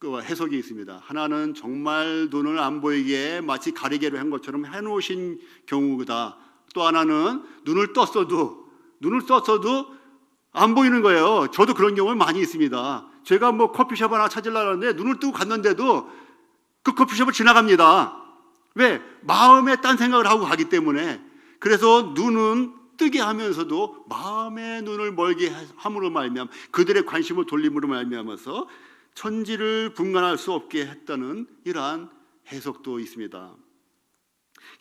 해석이 있습니다. 하나는 정말 눈을 안 보이게 마치 가리개로 한 것처럼 해놓으신 경우다. 또 하나는 눈을 떴어도 안 보이는 거예요. 저도 그런 경우가 많이 있습니다. 제가 커피숍 하나 찾으려고 하는데 눈을 뜨고 갔는데도 그 커피숍을 지나갑니다. 왜? 마음에 딴 생각을 하고 가기 때문에. 그래서 눈은 뜨게 하면서도 마음의 눈을 멀게 함으로 말미암아 그들의 관심을 돌림으로 말미암아서 천지를 분간할 수 없게 했다는 이러한 해석도 있습니다.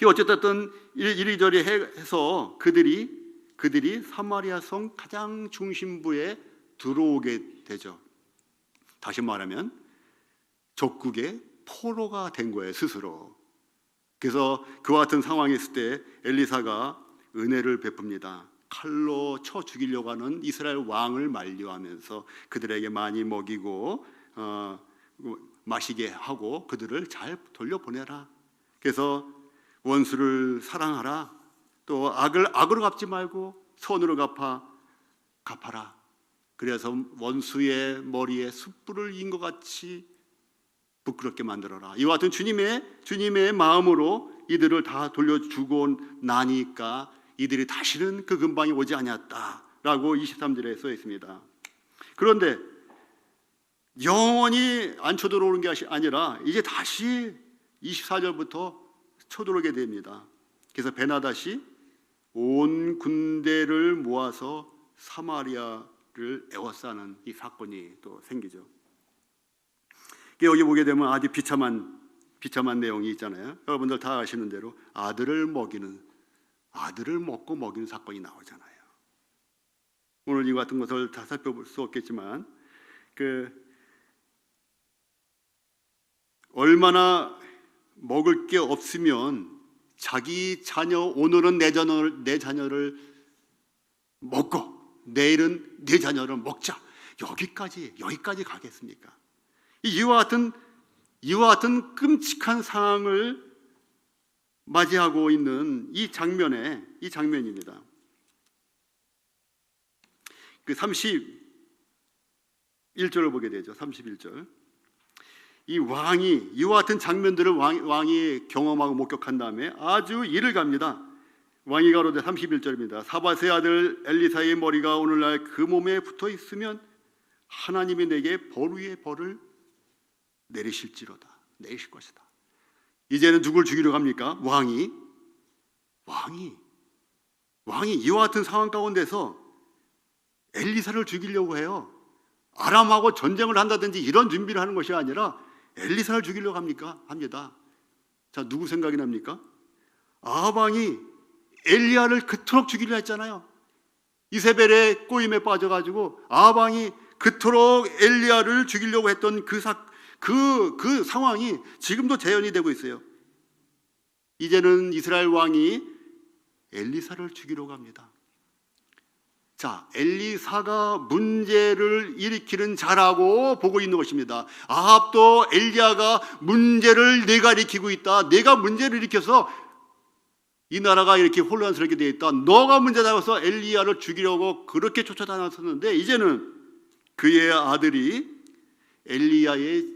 어쨌든 이리저리 해서 그들이 사마리아 성 가장 중심부에 들어오게 되죠. 다시 말하면 적국의 포로가 된 거예요, 스스로. 그래서 그와 같은 상황이 있을 때 엘리사가 은혜를 베풉니다. 칼로 쳐 죽이려고 하는 이스라엘 왕을 만류하면서 그들에게 많이 먹이고 마시게 하고 그들을 잘 돌려보내라. 그래서 원수를 사랑하라. 또 악으로 갚지 말고 선으로 갚아라. 그래서 원수의 머리에 숯불을 인 것 같이 부끄럽게 만들어라. 이와 같은 주님의 마음으로 이들을 다 돌려주고 나니까 이들이 다시는 그 근방에 오지 아니었다라고 23절에 써 있습니다. 그런데 영원히 안 쳐들어오는 게 아니라 이제 다시 24절부터 쳐들어오게 됩니다. 그래서 베나닷이 온 군대를 모아서 사마리아를 에워싸는 이 사건이 또 생기죠. 여기 보게 되면 아주 비참한 내용이 있잖아요. 여러분들 다 아시는 대로 아들을 먹고 먹이는 사건이 나오잖아요. 오늘 이 같은 것을 다 살펴볼 수 없겠지만 얼마나 먹을 게 없으면 자기 자녀, 오늘은 내 자녀를 먹고 내일은 내 자녀를 먹자, 여기까지 가겠습니까? 이와 같은 끔찍한 상황을 맞이하고 있는 이 장면입니다. 그 31절을 보게 되죠. 31절. 이 왕이 이와 같은 장면들을 왕이 경험하고 목격한 다음에 아주 이를 갑니다. 왕이 가로되 31절입니다. 사밧의 아들 엘리사의 머리가 오늘날 그 몸에 붙어 있으면 하나님이 내게 벌 위에 벌을 내리실 것이다. 이제는 누굴 죽이려 갑니까? 왕이 이와 같은 상황 가운데서 엘리사를 죽이려고 해요. 아람하고 전쟁을 한다든지 이런 준비를 하는 것이 아니라 엘리사를 죽이려고 합니다. 자, 누구 생각이 납니까? 아합왕이 엘리야를 그토록 죽이려 했잖아요. 이세벨의 꼬임에 빠져가지고 아합왕이 그토록 엘리야를 죽이려고 했던 그 상황이 지금도 재현이 되고 있어요. 이제는 이스라엘 왕이 엘리사를 죽이려고 합니다. 자, 엘리사가 문제를 일으키는 자라고 보고 있는 것입니다. 아합도 엘리야가 문제를 내가 일으키고 있다, 내가 문제를 일으켜서 이 나라가 이렇게 혼란스럽게 되어 있다, 너가 문제다 해서 엘리야를 죽이려고 그렇게 쫓아다녔었는데 이제는 그의 아들이 엘리야의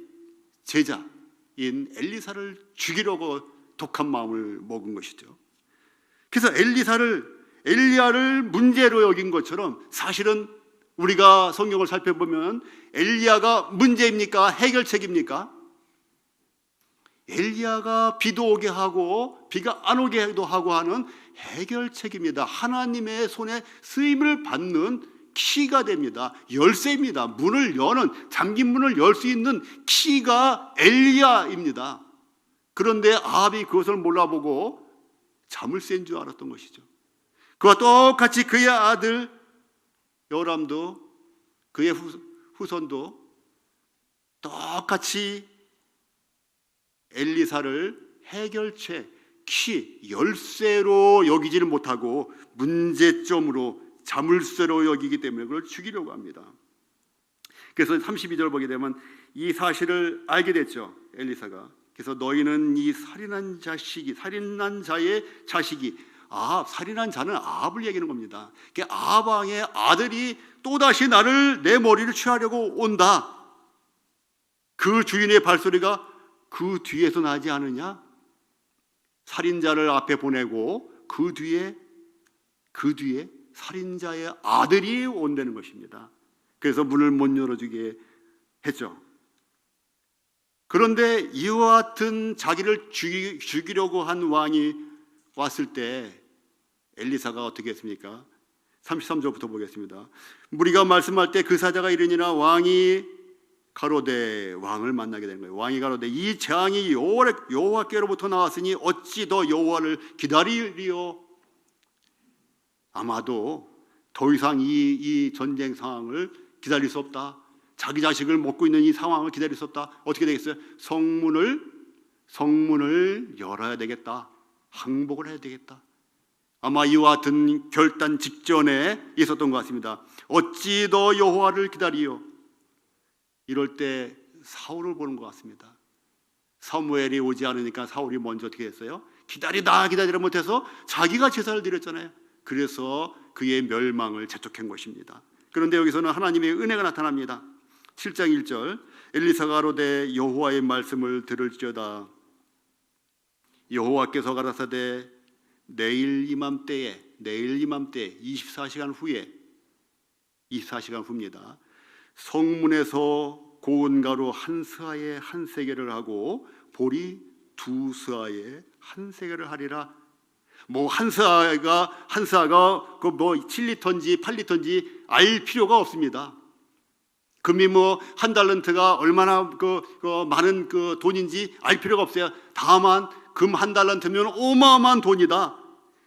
제자인 엘리사를 죽이려고 독한 마음을 먹은 것이죠. 그래서 엘리야를 문제로 여긴 것처럼 사실은 우리가 성경을 살펴보면 엘리야가 문제입니까? 해결책입니까? 엘리야가 비도 오게 하고 비가 안 오게도 하고 하는 해결책입니다. 하나님의 손에 쓰임을 받는 키가 됩니다. 열쇠입니다. 문을 여는, 잠긴 문을 열 수 있는 키가 엘리야입니다. 그런데 아합이 그것을 몰라보고 잠을 센 줄 알았던 것이죠. 그와 똑같이 그의 아들 요람도, 그의 후손도 똑같이 엘리사를 해결책, 키, 열쇠로 여기지를 못하고 문제점으로, 자물쇠로 여기기 때문에 그걸 죽이려고 합니다. 그래서 32절 보게 되면 이 사실을 알게 됐죠, 엘리사가. 그래서 너희는 이 살인한 자의 자식이, 살인한 자는 아합을 얘기하는 겁니다. 아합 왕의 아들이 또다시 내 머리를 취하려고 온다. 그 주인의 발소리가 그 뒤에서 나지 않느냐? 살인자를 앞에 보내고 그 뒤에 살인자의 아들이 온다는 것입니다. 그래서 문을 못 열어주게 했죠. 그런데 이와 같은 자기를 죽이려고 한 왕이 왔을 때 엘리사가 어떻게 했습니까? 33절부터 보겠습니다. 무리가 말씀할 때 그 사자가 이르니라 왕이 가로되, 왕을 만나게 되는 거예요. 왕이 가로되 이 재앙이 여호와께로부터 나왔으니 어찌 더 여호와를 기다리리요? 아마도 더 이상 이 전쟁 상황을 기다릴 수 없다. 자기 자식을 먹고 있는 이 상황을 기다릴 수 없다. 어떻게 되겠어요? 성문을 열어야 되겠다. 항복을 해야 되겠다. 아마 이와 같은 결단 직전에 있었던 것 같습니다. 어찌 더 여호와를 기다리요? 이럴 때 사울을 보는 것 같습니다. 사무엘이 오지 않으니까 사울이 먼저 어떻게 했어요? 기다리다 못해서 자기가 제사를 드렸잖아요. 그래서 그의 멸망을 재촉한 것입니다. 그런데 여기서는 하나님의 은혜가 나타납니다. 7장 1절 엘리사가 가로되 여호와의 말씀을 들을지어다. 여호와께서 가라사대 내일 이맘때에 24시간 후입니다. 성문에서 고운 가루 한 스아에 한 세겔을 하고 보리 두 스아에 한 세겔을 하리라. 뭐 한 스아가 그 뭐 7리터인지 8리터인지 알 필요가 없습니다. 금이 뭐 한 달란트가 얼마나 그 많은 그 돈인지 알 필요가 없어요. 다만 금 한 달란트면 어마어마한 돈이다.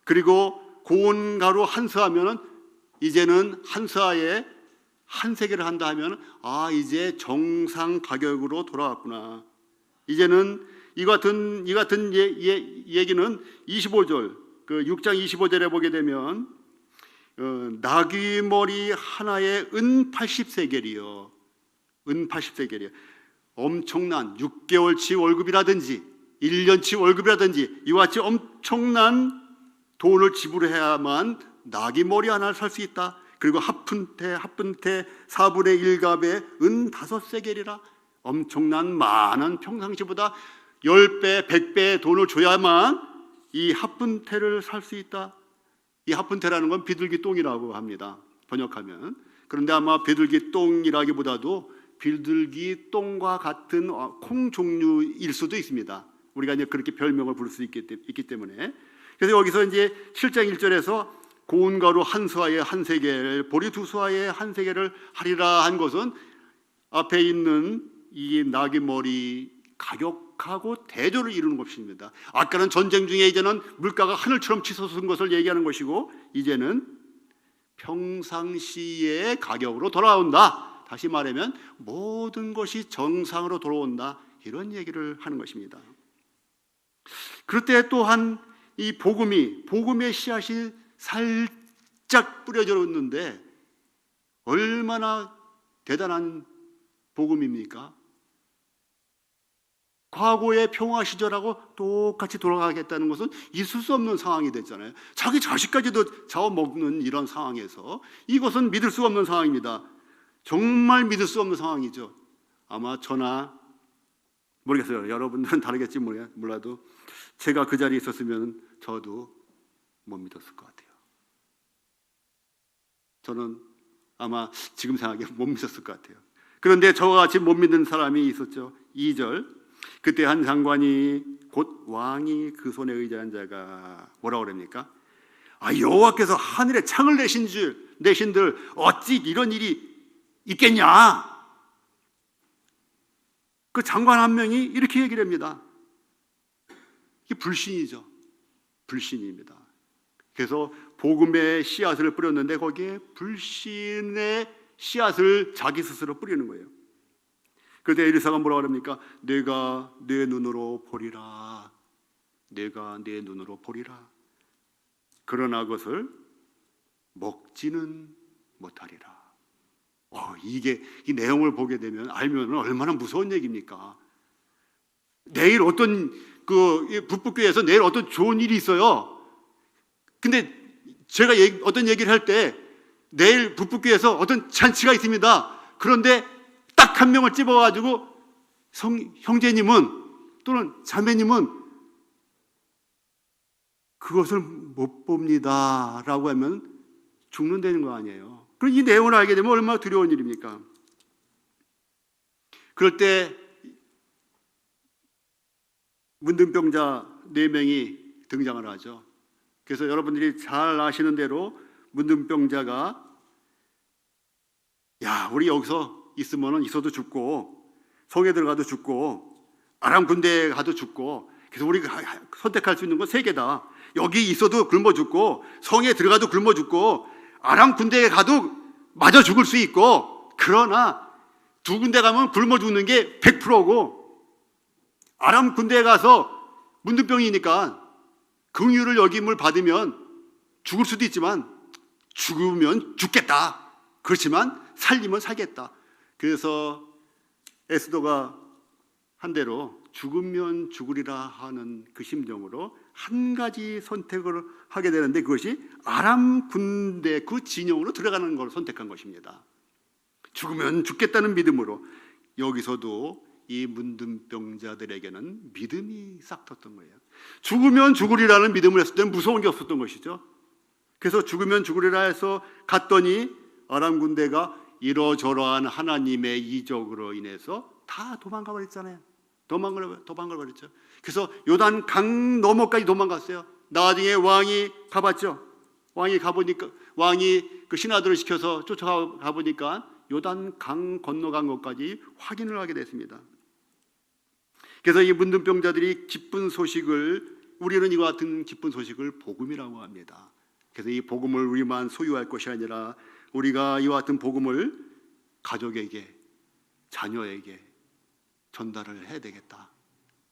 그리고 고운 가루 한 스아면은 이제는 한 스아에 한 세겔을 한다 하면 이제 정상 가격으로 돌아왔구나. 이제는 이 같은 얘기는 25절 그 6장 25절에 보게 되면 나귀 머리 하나에 은 80세겔이요. 은 80세겔이요. 엄청난 6개월치 월급이라든지 1년치 월급이라든지 이와 같이 엄청난 돈을 지불해야만 나귀 머리 하나를 살 수 있다. 그리고 합분태 4분의 1갑에 은 5세겔이라. 엄청난 많은 평상시보다 10배 100배의 돈을 줘야만 이 합분태를 살 수 있다. 이 합분태라는 건 비둘기 똥이라고 합니다, 번역하면. 그런데 아마 비둘기 똥이라기보다도 비둘기 똥과 같은 콩 종류일 수도 있습니다. 우리가 이제 그렇게 별명을 부를 수 있기 때문에. 그래서 여기서 이제 7장 1절에서 고운 가루 한 스아에 한 세겔, 보리 두 스아에 한 세겔을 하리라 한 것은 앞에 있는 이 나귀 머리 가격하고 대조를 이루는 것입니다. 아까는 전쟁 중에 이제는 물가가 하늘처럼 치솟은 것을 얘기하는 것이고, 이제는 평상시의 가격으로 돌아온다. 다시 말하면 모든 것이 정상으로 돌아온다. 이런 얘기를 하는 것입니다. 그럴 때 또한 이 복음의 씨앗이 살짝 뿌려졌는데 얼마나 대단한 복음입니까? 과거의 평화 시절하고 똑같이 돌아가겠다는 것은 있을 수 없는 상황이 됐잖아요. 자기 자식까지도 잡아먹는 이런 상황에서 이것은 믿을 수 없는 상황입니다. 정말 믿을 수 없는 상황이죠. 아마 저나 모르겠어요. 여러분들은 다르겠지 몰라도 제가 그 자리에 있었으면 저도 못 믿었을 것 같아요. 저는 아마 지금 생각에 못 믿었을 것 같아요. 그런데 저와 같이 못 믿는 사람이 있었죠. 2절 그때 한 장관이 곧 왕이 그 손에 의지한 자가 뭐라고 그럽니까? 여호와께서 하늘에 창을 내신들 어찌 이런 일이 있겠냐? 그 장관 한 명이 이렇게 얘기를 합니다. 이게 불신이죠. 불신입니다. 그래서 복음의 씨앗을 뿌렸는데 거기에 불신의 씨앗을 자기 스스로 뿌리는 거예요. 그때 엘리사가 뭐라고 합니까? 내가 내 눈으로 보리라. 내가 내 눈으로 보리라. 그러나 그것을 먹지는 못하리라. 이게 이 내용을 보게 되면 알면 얼마나 무서운 얘기입니까? 내일 어떤 북북교회에서 내일 어떤 좋은 일이 있어요. 근데 제가 어떤 얘기를 할 때 내일 북북교회에서 어떤 잔치가 있습니다. 그런데 딱 한 명을 집어가지고 형제님은 또는 자매님은 그것을 못 봅니다 라고 하면 죽는다는 거 아니에요. 그럼 이 내용을 알게 되면 얼마나 두려운 일입니까? 그럴 때 문둥병자 4명이 등장을 하죠. 그래서 여러분들이 잘 아시는 대로 문둥병자가 우리 여기서 있어도 죽고 성에 들어가도 죽고 아람 군대에 가도 죽고, 그래서 우리가 선택할 수 있는 건 3개다. 여기 있어도 굶어 죽고 성에 들어가도 굶어 죽고 아람 군대에 가도 맞아 죽을 수 있고, 그러나 2군데 가면 굶어 죽는 게 100%고 아람 군대에 가서 문둥병이니까 긍휼을 여김을 받으면 죽을 수도 있지만 죽으면 죽겠다. 그렇지만 살리면 살겠다. 그래서 에스더가 한 대로 죽으면 죽으리라 하는 그 심정으로 한 가지 선택을 하게 되는데 그것이 아람 군대 그 진영으로 들어가는 걸 선택한 것입니다. 죽으면 죽겠다는 믿음으로 여기서도 이 문둥병자들에게는 믿음이 싹 텄던 거예요. 죽으면 죽으리라는 믿음을 했을 때는 무서운 게 없었던 것이죠. 그래서 죽으면 죽으리라 해서 갔더니 아람 군대가 이러저러한 하나님의 이적으로 인해서 다 도망가 버렸잖아요. 도망가 버렸죠. 그래서 요단 강 너머까지 도망갔어요. 나중에 왕이 가봤죠. 왕이 그 신하들을 시켜서 쫓아가 보니까 요단 강 건너간 것까지 확인을 하게 됐습니다. 그래서 이 문둥병자들이 기쁜 소식을, 우리는 이와 같은 기쁜 소식을 복음이라고 합니다. 그래서 이 복음을 우리만 소유할 것이 아니라 우리가 이와 같은 복음을 가족에게, 자녀에게 전달을 해야 되겠다,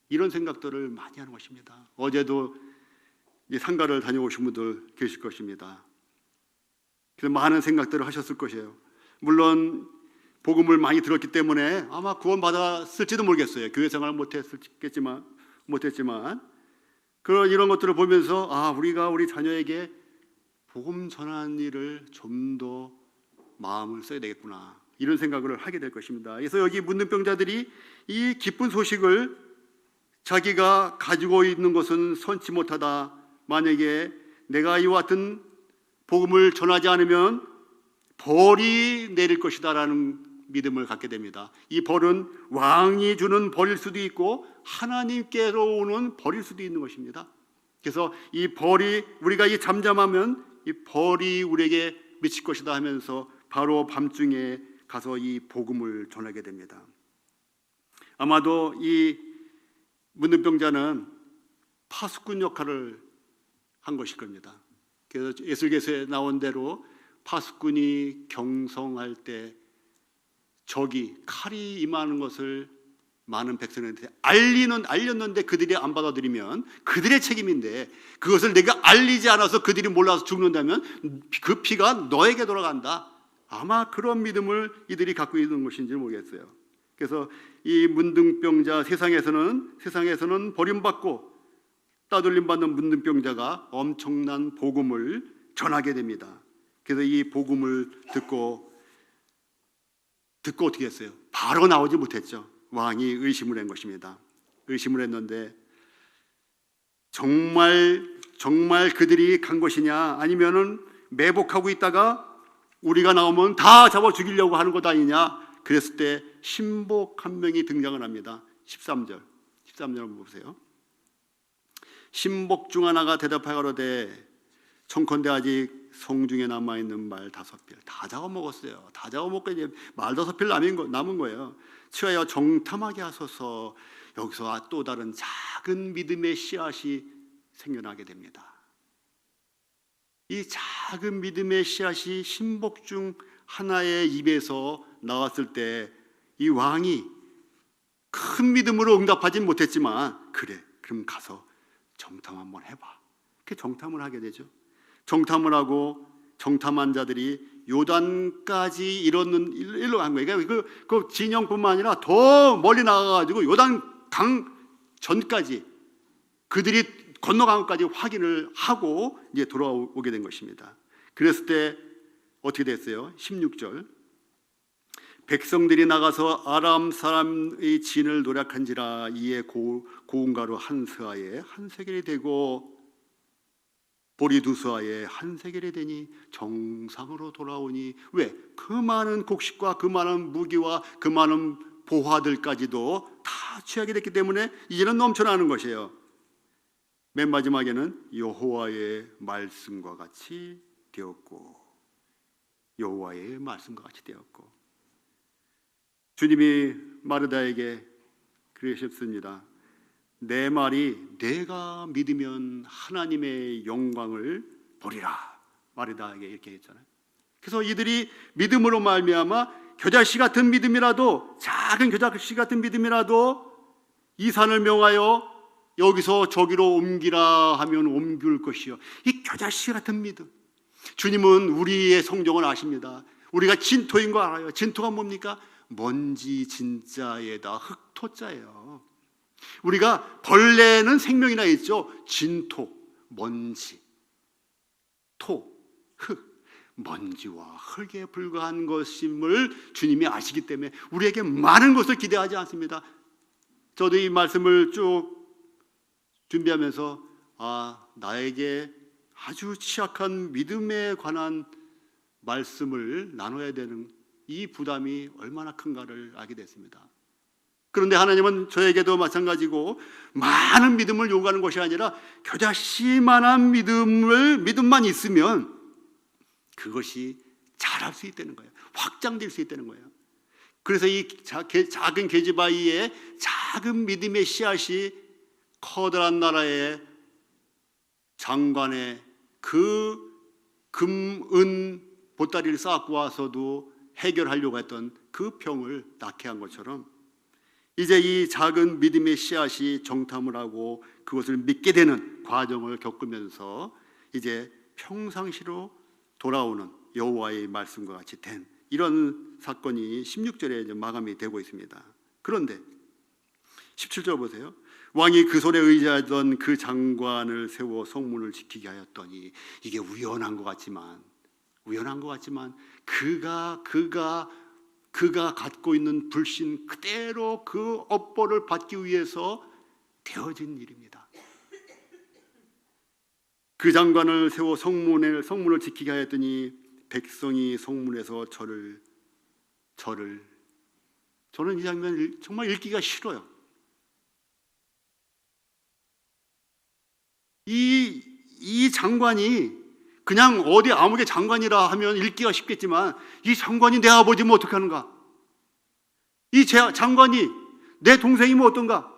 이런 생각들을 많이 하는 것입니다. 어제도 상가를 다녀오신 분들 계실 것입니다. 그래서 많은 생각들을 하셨을 것이에요. 물론 복음을 많이 들었기 때문에 아마 구원받았을지도 모르겠어요. 교회 생활을 못했지만 이런 것들을 보면서 우리가 우리 자녀에게 복음 전하는 일을 좀 더 마음을 써야 되겠구나, 이런 생각을 하게 될 것입니다. 그래서 여기 문둥병자들이 이 기쁜 소식을 자기가 가지고 있는 것은 선치 못하다, 만약에 내가 이와 같은 복음을 전하지 않으면 벌이 내릴 것이다 라는 믿음을 갖게 됩니다. 이 벌은 왕이 주는 벌일 수도 있고 하나님께로 오는 벌일 수도 있는 것입니다. 그래서 이 벌이, 우리가 이 잠잠하면 이 벌이 우리에게 미칠 것이다 하면서 바로 밤중에 가서 이 복음을 전하게 됩니다. 아마도 이 문둥병자는 파수꾼 역할을 한 것일 겁니다. 그래서 예술계서에 나온 대로 파수꾼이 경성할 때 적이 칼이 임하는 것을 많은 백성들한테 알렸는데 그들이 안 받아들이면 그들의 책임인데, 그것을 내가 알리지 않아서 그들이 몰라서 죽는다면 그 피가 너에게 돌아간다. 아마 그런 믿음을 이들이 갖고 있는 것인지 모르겠어요. 그래서 이 문둥병자, 세상에서는 버림받고 따돌림 받는 문둥병자가 엄청난 복음을 전하게 됩니다. 그래서 이 복음을 듣고 어떻게 했어요? 바로 나오지 못했죠. 왕이 의심을 한 것입니다. 의심을 했는데 정말 그들이 간 것이냐, 아니면은 매복하고 있다가 우리가 나오면 다 잡아 죽이려고 하는 것 아니냐. 그랬을 때 신복 한 명이 등장을 합니다. 13절 한번 보세요. 신복 중 하나가 대답하여 가로되 청컨대 아직 성중에 남아있는 말 5필 다 잡아먹었어요. 다 잡아먹고 이제 말 5필 남은 거예요. 치하여 정탐하게 하소서. 여기서 또 다른 작은 믿음의 씨앗이 생겨나게 됩니다. 이 작은 믿음의 씨앗이 신복 중 하나의 입에서 나왔을 때 이 왕이 큰 믿음으로 응답하진 못했지만, 그래 그럼 가서 정탐 한번 해봐. 그 정탐을 하게 되죠. 정탐을 하고 정탐한 자들이 요단까지 일로 간 거예요. 그러니까 그 진영뿐만 아니라 더 멀리 나가가지고 요단 강 전까지 그들이 건너간 것까지 확인을 하고 이제 돌아오게 된 것입니다. 그랬을 때 어떻게 됐어요? 16절. 백성들이 나가서 아람 사람의 진을 노략한지라 이에 고운가루 한 스아에 한 세겔이 되고 보리 2수아에 한 세겔이 되니 정상으로 돌아오니, 왜? 그 많은 곡식과 그 많은 무기와 그 많은 보화들까지도 다 취하게 됐기 때문에 이제는 넘쳐나는 것이에요. 맨 마지막에는 여호와의 말씀과 같이 되었고, 여호와의 말씀과 같이 되었고, 주님이 마르다에게 그러셨습니다. 내 말이 내가 믿으면 하나님의 영광을 보리라. 마르다에게 이렇게 했잖아요. 그래서 이들이 믿음으로 말미암아 겨자씨 같은 믿음이라도, 작은 겨자씨 같은 믿음이라도 이 산을 명하여 여기서 저기로 옮기라 하면 옮길 것이요. 이 겨자씨 같은 믿음. 주님은 우리의 성정을 아십니다. 우리가 진토인 거 알아요. 진토가 뭡니까? 먼지 진자에다 흙토자예요. 우리가 벌레는 생명이나 있죠. 진토, 먼지, 토, 흙, 먼지와 흙에 불과한 것임을 주님이 아시기 때문에 우리에게 많은 것을 기대하지 않습니다. 저도 이 말씀을 쭉 준비하면서 나에게 아주 취약한 믿음에 관한 말씀을 나눠야 되는 이 부담이 얼마나 큰가를 알게 됐습니다. 그런데 하나님은 저에게도 마찬가지고 많은 믿음을 요구하는 것이 아니라 겨자씨만한 믿음만 있으면 그것이 자랄 수 있다는 거예요. 확장될 수 있다는 거예요. 그래서 이 작은 계집아이의 작은 믿음의 씨앗이 커다란 나라의 장관의 그 금, 은 보따리를 쌓고 와서도 해결하려고 했던 그 병을 낫게 한 것처럼 이제 이 작은 믿음의 씨앗이 정탐을 하고 그것을 믿게 되는 과정을 겪으면서 이제 평상시로 돌아오는 여호와의 말씀과 같이 된 이런 사건이 16절에 이제 마감이 되고 있습니다. 그런데 17절 보세요. 왕이 그 손에 의지하던 그 장관을 세워 성문을 지키게 하였더니, 이게 우연한 것 같지만 그가 갖고 있는 불신 그대로 그 업보를 받기 위해서 되어진 일입니다. 그 장관을 세워 성문을 지키게 하였더니 백성이 성문에서 저는 이 장면 정말 읽기가 싫어요. 이 장관이 그냥 어디 아무개 장관이라 하면 읽기가 쉽겠지만 이 장관이 내 아버지면 어떻게 하는가? 이 장관이 내 동생이면 어떤가?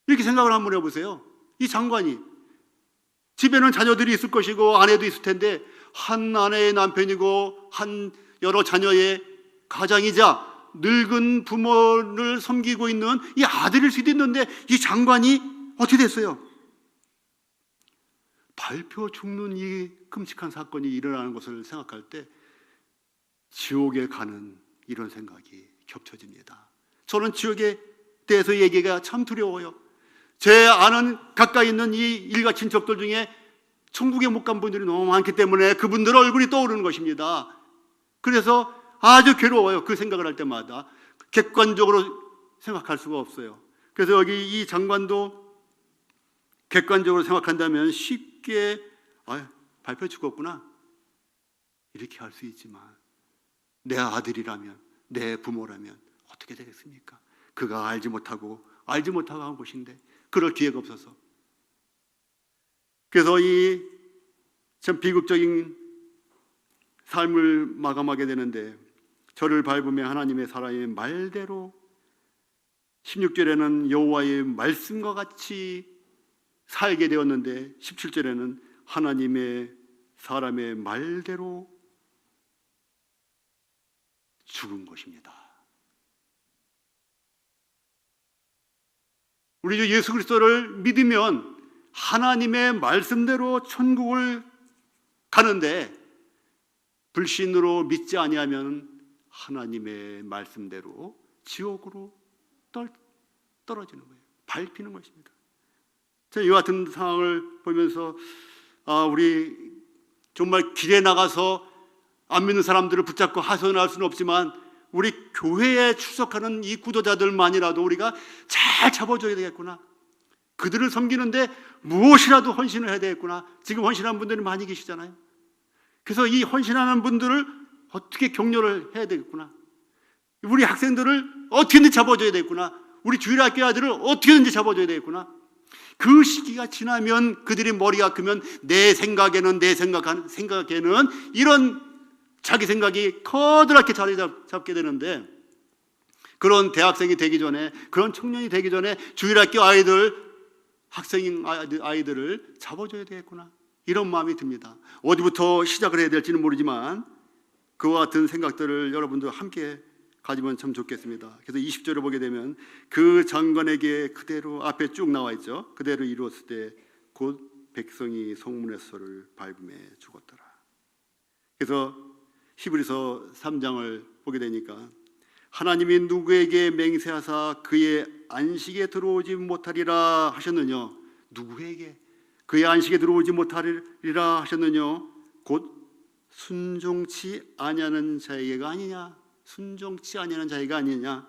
이렇게 생각을 한번 해보세요. 이 장관이 집에는 자녀들이 있을 것이고 아내도 있을 텐데 한 아내의 남편이고 한 여러 자녀의 가장이자 늙은 부모를 섬기고 있는 이 아들일 수도 있는데 이 장관이 어떻게 됐어요? 밟혀 죽는 이 끔찍한 사건이 일어나는 것을 생각할 때 지옥에 가는 이런 생각이 겹쳐집니다. 저는 지옥에 대해서 얘기가 참 두려워요. 제 아는 가까이 있는 이 일가 친척들 중에 천국에 못 간 분들이 너무 많기 때문에 그분들 얼굴이 떠오르는 것입니다. 그래서 아주 괴로워요. 그 생각을 할 때마다 객관적으로 생각할 수가 없어요. 그래서 여기 이 장관도 객관적으로 생각한다면 쉽게 밟혀 죽었구나 이렇게 할 수 있지만 내 아들이라면 내 부모라면 어떻게 되겠습니까? 그가 알지 못하고 한 것인데 그럴 기회가 없어서. 그래서 이 참 비극적인 삶을 마감하게 되는데 저를 밟으며 하나님의 사람의 말대로 16절에는 여호와의 말씀과 같이 살게 되었는데 17절에는 하나님의 사람의 말대로 죽은 것입니다. 우리 주 예수 그리스도를 믿으면 하나님의 말씀대로 천국을 가는데 불신으로 믿지 아니하면 하나님의 말씀대로 지옥으로 떨어지는 거예요. 밟히는 것입니다. 이 같은 상황을 보면서 우리 정말 길에 나가서 안 믿는 사람들을 붙잡고 하소연할 수는 없지만 우리 교회에 출석하는 이 구도자들만이라도 우리가 잘 잡아줘야 되겠구나. 그들을 섬기는데 무엇이라도 헌신을 해야 되겠구나. 지금 헌신한 분들이 많이 계시잖아요. 그래서 이 헌신하는 분들을 어떻게 격려를 해야 되겠구나. 우리 학생들을 어떻게든지 잡아줘야 되겠구나. 우리 주일학교 아들을 어떻게든지 잡아줘야 되겠구나. 그 시기가 지나면 그들이 머리가 크면 내 생각에는 이런 자기 생각이 커다랗게 자리 잡게 되는데 그런 대학생이 되기 전에 그런 청년이 되기 전에 주일학교 아이들을 잡아줘야 되겠구나 이런 마음이 듭니다. 어디부터 시작을 해야 될지는 모르지만 그와 같은 생각들을 여러분들 함께 가지면 참 좋겠습니다. 그래서 20절을 보게 되면 그 장관에게 그대로 앞에 쭉 나와 있죠. 그대로 이루었을 때 곧 백성이 성문에서를 밟음에 죽었더라. 그래서 히브리서 3장을 보게 되니까 하나님이 누구에게 맹세하사 그의 안식에 들어오지 못하리라 하셨느냐. 누구에게 그의 안식에 들어오지 못하리라 하셨느냐. 곧 순종치 아니하는 자에게가 아니냐. 순종치 아니하는 자에게 아니냐.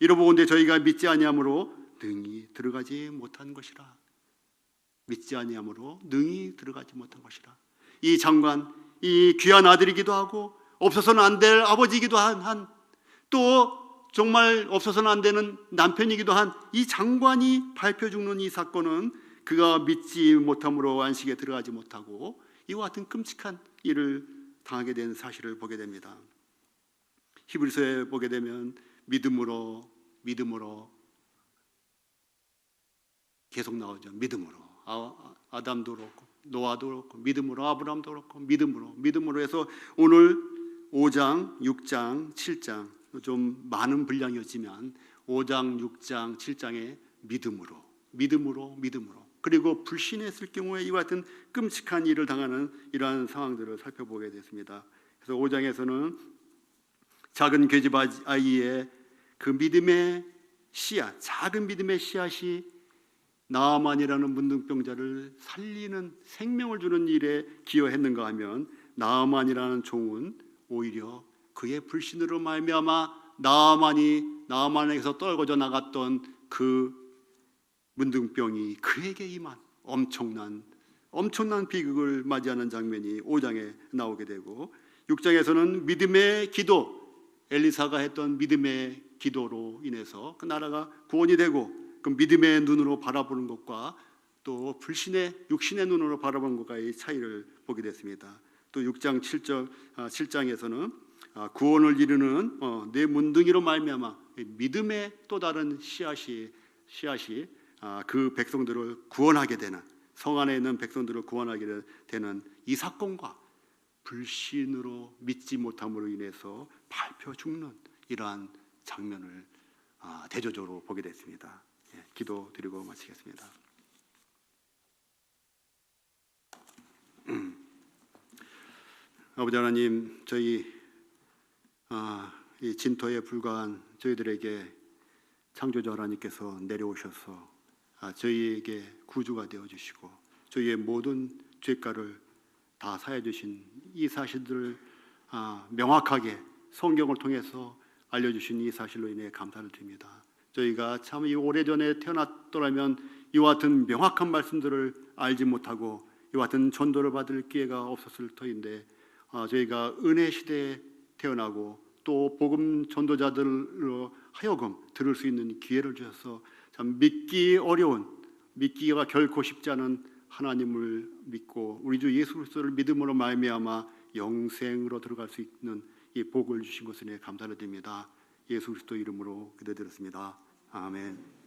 이러보건대 저희가 믿지 아니함으로 능히 들어가지 못한 것이라. 믿지 아니함으로 능히 들어가지 못한 것이라. 이 장관, 이 귀한 아들이기도 하고 없어서는 안 될 아버지이기도 한 또 정말 없어서는 안 되는 남편이기도 한 이 장관이 밟혀 죽는 이 사건은 그가 믿지 못함으로 안식에 들어가지 못하고 이와 같은 끔찍한 일을 당하게 된 사실을 보게 됩니다. 히브리서에 보게 되면 믿음으로 계속 나오죠. 믿음으로 아담도 그렇고 노아도 그렇고 믿음으로 아브라함도 그렇고 믿음으로 해서 오늘 5장, 6장, 7장 좀 많은 분량이었지만 5장, 6장, 7장에 믿음으로 그리고 불신했을 경우에 이와 같은 끔찍한 일을 당하는 이러한 상황들을 살펴보게 됐습니다. 그래서 5장에서는 작은 계집 아이의 그 믿음의 씨앗, 작은 믿음의 씨앗이 나아만이라는 문둥병자를 살리는 생명을 주는 일에 기여했는가 하면 나아만이라는 종은 오히려 그의 불신으로 말미암아 나아만에게서 떨궈져 나갔던 그 문둥병이 그에게 임한 엄청난 비극을 맞이하는 장면이 5장에 나오게 되고 6장에서는 믿음의 기도, 엘리사가 했던 믿음의 기도로 인해서 그 나라가 구원이 되고 그 믿음의 눈으로 바라보는 것과 또 불신의 육신의 눈으로 바라보는 것과의 차이를 보게 됐습니다. 또 6장 7장에서는 구원을 이루는 내 문둥이로 말미암아 믿음의 또 다른 씨앗이 그 백성들을 구원하게 되는, 성 안에 있는 백성들을 구원하게 되는 이 사건과 불신으로 믿지 못함으로 인해서 밟혀 죽는 이러한 장면을 대조적으로 보게 됐습니다. 기도드리고 마치겠습니다. 아버지 하나님, 저희 이 진토에 불과한 저희들에게 창조주 하나님께서 내려오셔서 저희에게 구주가 되어주시고 저희의 모든 죄가를 다 사해 주신 이 사실들을 명확하게 성경을 통해서 알려주신 이 사실로 인해 감사를 드립니다. 저희가 참 이 오래전에 태어났더라면 이와 같은 명확한 말씀들을 알지 못하고 이와 같은 전도를 받을 기회가 없었을 터인데 저희가 은혜 시대에 태어나고 또 복음 전도자들로 하여금 들을 수 있는 기회를 주셔서 참 믿기가 결코 쉽지 않은 하나님을 믿고 우리 주 예수 그리스도를 믿음으로 말미암아 영생으로 들어갈 수 있는 이 복을 주신 것에 감사를 드립니다. 예수 그리스도 이름으로 기도드렸습니다. 아멘.